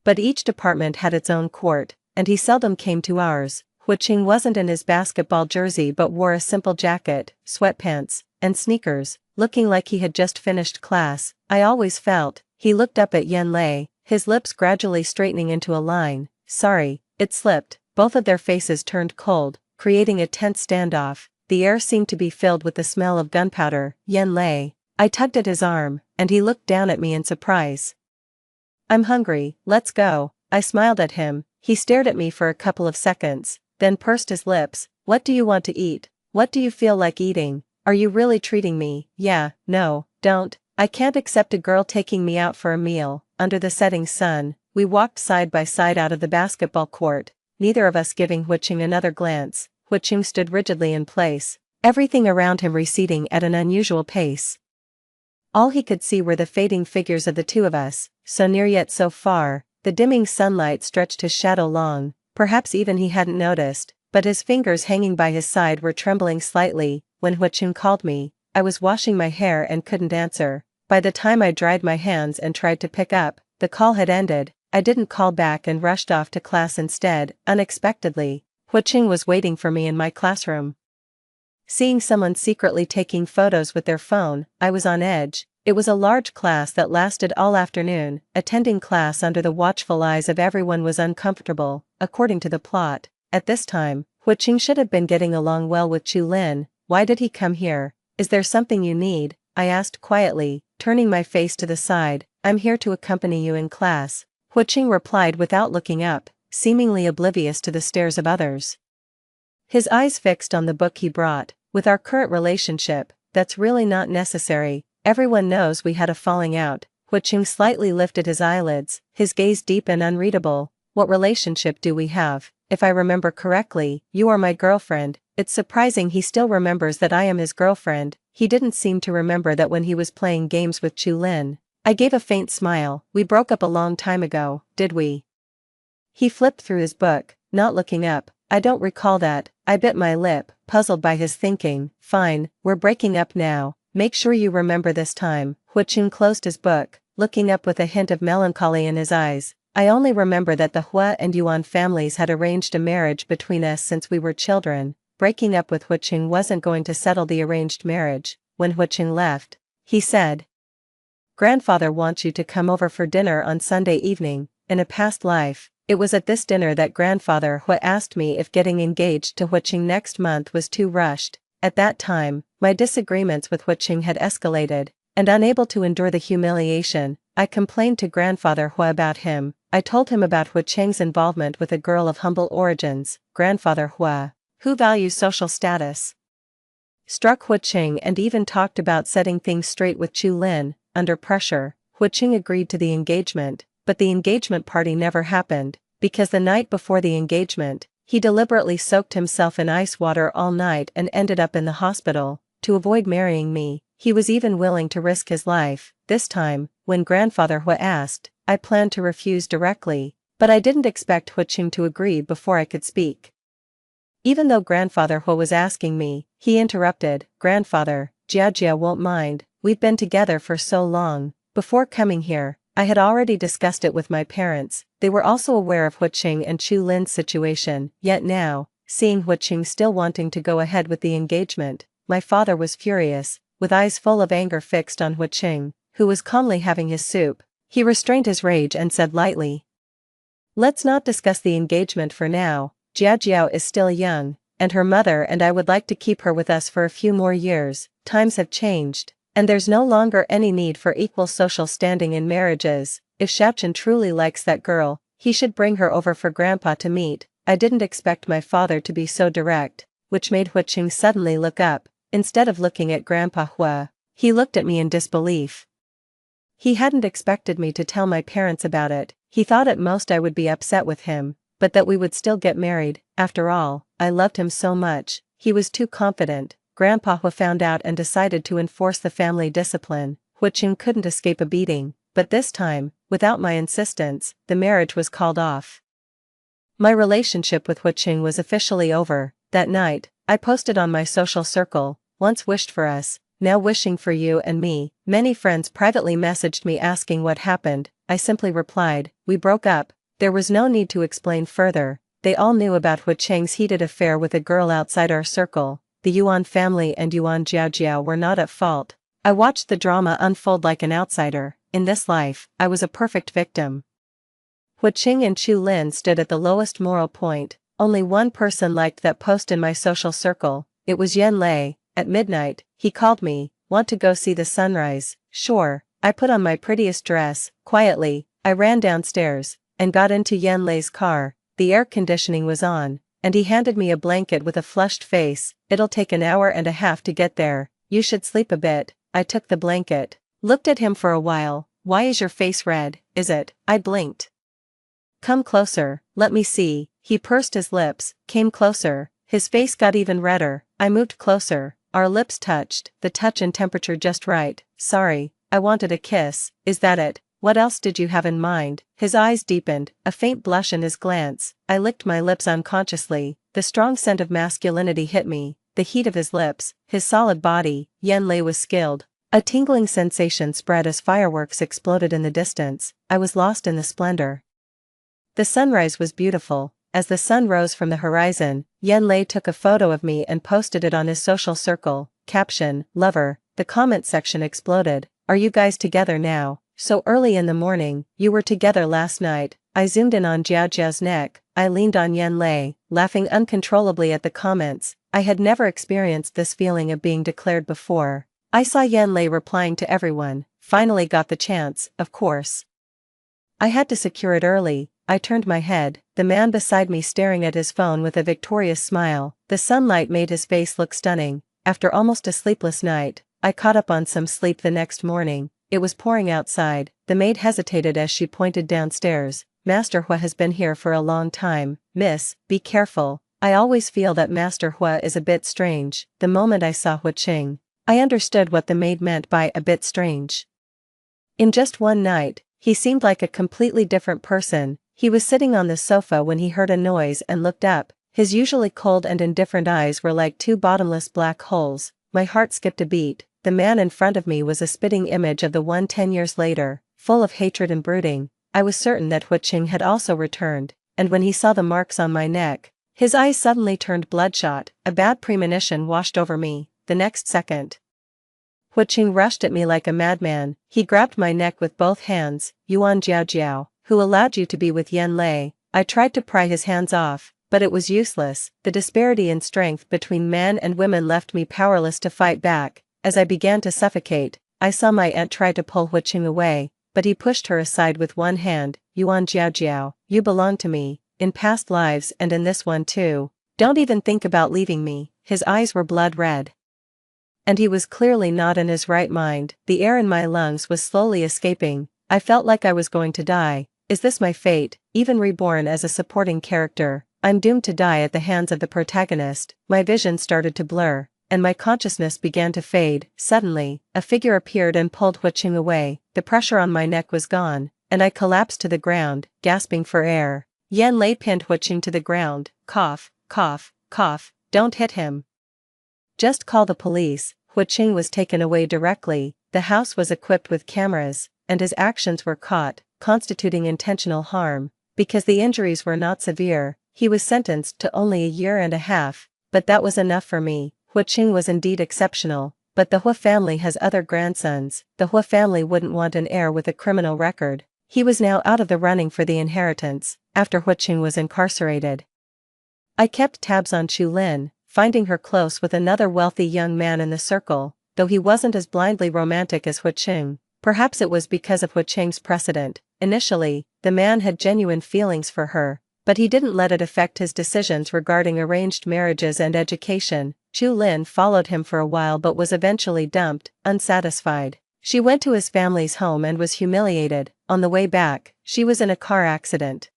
But each department had its own court, and he seldom came to ours. Huiqing wasn't in his basketball jersey but wore a simple jacket, sweatpants, and sneakers, looking like he had just finished class. I always felt. He looked up at Yen Lei, his lips gradually straightening into a line. "Sorry, it slipped." Both of their faces turned cold, creating a tense standoff. The air seemed to be filled with the smell of gunpowder. "Yen Lei." I tugged at his arm, and he looked down at me in surprise. "I'm hungry, let's go." I smiled at him. He stared at me for a couple of seconds, then pursed his lips. "What do you want to eat? What do you feel like eating? Are you really treating me?" "Yeah, no, don't. I can't accept a girl taking me out for a meal." Under the setting sun, we walked side by side out of the basketball court, neither of us giving Huiqing another glance. Huiqing stood rigidly in place, everything around him receding at an unusual pace. All he could see were the fading figures of the two of us, so near yet so far. The dimming sunlight stretched his shadow long. Perhaps even he hadn't noticed, but his fingers hanging by his side were trembling slightly. When Huiqing called me, I was washing my hair and couldn't answer. By the time I dried my hands and tried to pick up, the call had ended. I didn't call back and rushed off to class instead. Unexpectedly, Huiqing was waiting for me in my classroom. Seeing someone secretly taking photos with their phone, I was on edge. It was a large class that lasted all afternoon. Attending class under the watchful eyes of everyone was uncomfortable, according to the plot. At this time, Huiqing should have been getting along well with Chu Lin. Why did he come here? "Is there something you need?" I asked quietly, turning my face to the side. "I'm here to accompany you in class," Huiqing replied without looking up, seemingly oblivious to the stares of others. His eyes fixed on the book he brought. "With our current relationship, that's really not necessary. Everyone knows we had a falling out." Huiqing slightly lifted his eyelids, his gaze deep and unreadable. "What relationship do we have? If I remember correctly, you are my girlfriend." It's surprising he still remembers that I am his girlfriend. He didn't seem to remember that when he was playing games with Chu Lin. I gave a faint smile. "We broke up a long time ago, did we?" He flipped through his book, not looking up. "I don't recall that." I bit my lip, puzzled by his thinking. "Fine, we're breaking up now. Make sure you remember this time." Huiqing closed his book, looking up with a hint of melancholy in his eyes. "I only remember that the Hua and Yuan families had arranged a marriage between us since we were children. Breaking up with Huiqing wasn't going to settle the arranged marriage." When Huiqing left, he said, "Grandfather wants you to come over for dinner on Sunday evening." in a past life. It was at this dinner that grandfather Hua asked me if getting engaged to Huiqing next month was too rushed. At that time, my disagreements with Huiqing had escalated, and unable to endure the humiliation, I complained to grandfather Hua about him. I told him about Huiqing's involvement with a girl of humble origins. Grandfather Hua, who values social status, struck Huiqing and even talked about setting things straight with Chu Lin. Under pressure, Huiqing agreed to the engagement, but the engagement party never happened, because the night before the engagement, he deliberately soaked himself in ice water all night and ended up in the hospital. To avoid marrying me, he was even willing to risk his life. This time, when grandfather Hua asked, I planned to refuse directly, but I didn't expect Huiqing to agree before I could speak. Even though grandfather Hua was asking me, he interrupted, Grandfather, Jia won't mind, we've been together for so long. Before coming here, I had already discussed it with my parents. They were also aware of Huiqing and Chu Lin's situation, yet now, seeing Huiqing still wanting to go ahead with the engagement, my father was furious, with eyes full of anger fixed on Huiqing, who was calmly having his soup. He restrained his rage and said lightly, let's not discuss the engagement for now. Jia is still young, and her mother and I would like to keep her with us for a few more years. Times have changed, and there's no longer any need for equal social standing in marriages. If Xiaochen truly likes that girl, he should bring her over for grandpa to meet. I didn't expect my father to be so direct, which made Huiqing suddenly look up. Instead of looking at grandpa Hua, he looked at me in disbelief. He hadn't expected me to tell my parents about it. He thought at most I would be upset with him, but that we would still get married. After all, I loved him so much. He was too confident. Grandpa Hua found out and decided to enforce the family discipline. Huiqing couldn't escape a beating, but this time, without my insistence, the marriage was called off. My relationship with Huiqing was officially over. That night, I posted on my social circle, once wished for us, now wishing for you and me. Many friends privately messaged me asking what happened. I simply replied, we broke up. There was no need to explain further. They all knew about Huiqing's heated affair with a girl outside our circle. The Yuan family and Yuan Jiao were not at fault. I watched the drama unfold like an outsider. In this life, I was a perfect victim. Huiqing and Chu Lin stood at the lowest moral point. Only one person liked that post in my social circle. It was Yan Lei. At midnight, he called me, want to go see the sunrise? Sure. I put on my prettiest dress. Quietly, I ran downstairs and got into Yan Lei's car. The air conditioning was on, and he handed me a blanket with a flushed face. It'll take an hour and a half to get there. You should sleep a bit. I took the blanket, looked at him for a while. Why is your face red? Is it? I blinked. Come closer, let me see. He pursed his lips, came closer. His face got even redder. I moved closer. Our lips touched, the touch and temperature just right. Sorry, I wanted a kiss. Is that it? What else did you have in mind? His eyes deepened, a faint blush in his glance. I licked my lips unconsciously. The strong scent of masculinity hit me. The heat of his lips, his solid body. Yan Lei was skilled. A tingling sensation spread as fireworks exploded in the distance. I was lost in the splendor. The sunrise was beautiful. As the sun rose from the horizon, Yan Lei took a photo of me and posted it on his social circle. Caption, lover. The comment section exploded. Are you guys together now? So early in the morning, you were together last night. I zoomed in on Jia's neck. I leaned on Yan Lei, laughing uncontrollably at the comments. I had never experienced this feeling of being declared before. I saw Yan Lei replying to everyone. Finally got the chance, of course. I had to secure it early. I turned my head, the man beside me staring at his phone with a victorious smile. The sunlight made his face look stunning. After almost a sleepless night, I caught up on some sleep the next morning. It was pouring outside. The maid hesitated as she pointed downstairs. Master Hua has been here for a long time. Miss, be careful. I always feel that Master Hua is a bit strange. The moment I saw Huiqing, I understood what the maid meant by a bit strange. In just one night, he seemed like a completely different person. He was sitting on the sofa when he heard a noise and looked up. His usually cold and indifferent eyes were like two bottomless black holes. My heart skipped a beat. The man in front of me was a spitting image of the one 10 years later, full of hatred and brooding. I was certain that Huiqing had also returned, and when he saw the marks on my neck, his eyes suddenly turned bloodshot. A bad premonition washed over me. The next second, Huiqing rushed at me like a madman. He grabbed my neck with both hands. Yuan Jiao, who allowed you to be with Yan Lei?" I tried to pry his hands off, but it was useless. The disparity in strength between men and women left me powerless to fight back. As I began to suffocate, I saw my aunt try to pull Hu Qing away, but he pushed her aside with one hand. "Yuan Jiaojiao, you belong to me, in past lives and in this one too. Don't even think about leaving me." His eyes were blood red. And he was clearly not in his right mind. The air in my lungs was slowly escaping. I felt like I was going to die. Is this my fate? Even reborn as a supporting character, I'm doomed to die at the hands of the protagonist. My vision started to blur, and my consciousness began to fade. Suddenly, a figure appeared and pulled Hu Qing away. The pressure on my neck was gone, and I collapsed to the ground, gasping for air. Yan Lei pinned Hu Qing to the ground. "Cough, cough, cough, don't hit him. Just call the police." Hu Qing was taken away directly. The house was equipped with cameras, and his actions were caught, constituting intentional harm. Because the injuries were not severe, he was sentenced to only a year and a half, but that was enough for me. Hu Qing was indeed exceptional, but the Hu family has other grandsons. The Hu family wouldn't want an heir with a criminal record. He was now out of the running for the inheritance, after Hu Qing was incarcerated. I kept tabs on Chu Lin, finding her close with another wealthy young man in the circle, though he wasn't as blindly romantic as Hu Qing. Perhaps it was because of Hu Qing's precedent. Initially, the man had genuine feelings for her, but he didn't let it affect his decisions regarding arranged marriages and education. Chu Lin followed him for a while but was eventually dumped, unsatisfied. She went to his family's home and was humiliated. On the way back, she was in a car accident.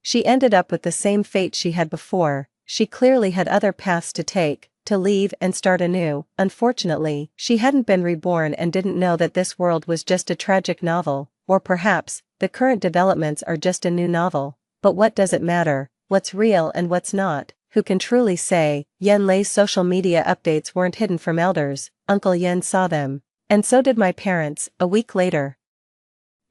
She ended up with the same fate she had before. She clearly had other paths to take, to leave and start anew. Unfortunately, she hadn't been reborn and didn't know that this world was just a tragic novel, or perhaps, the current developments are just a new novel. But what does it matter? What's real and what's not? Who can truly say? Yan Lei's social media updates weren't hidden from elders. Uncle Yan saw them. And so did my parents. A week later,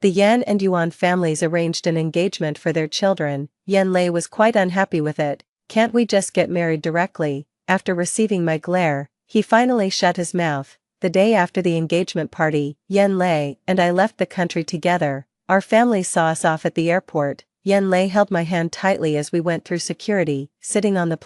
the Yan and Yuan families arranged an engagement for their children. Yan Lei was quite unhappy with it. "Can't we just get married directly?" After receiving my glare, he finally shut his mouth. The day after the engagement party, Yan Lei and I left the country together. Our families saw us off at the airport. Yan Lei held my hand tightly as we went through security. Sitting on the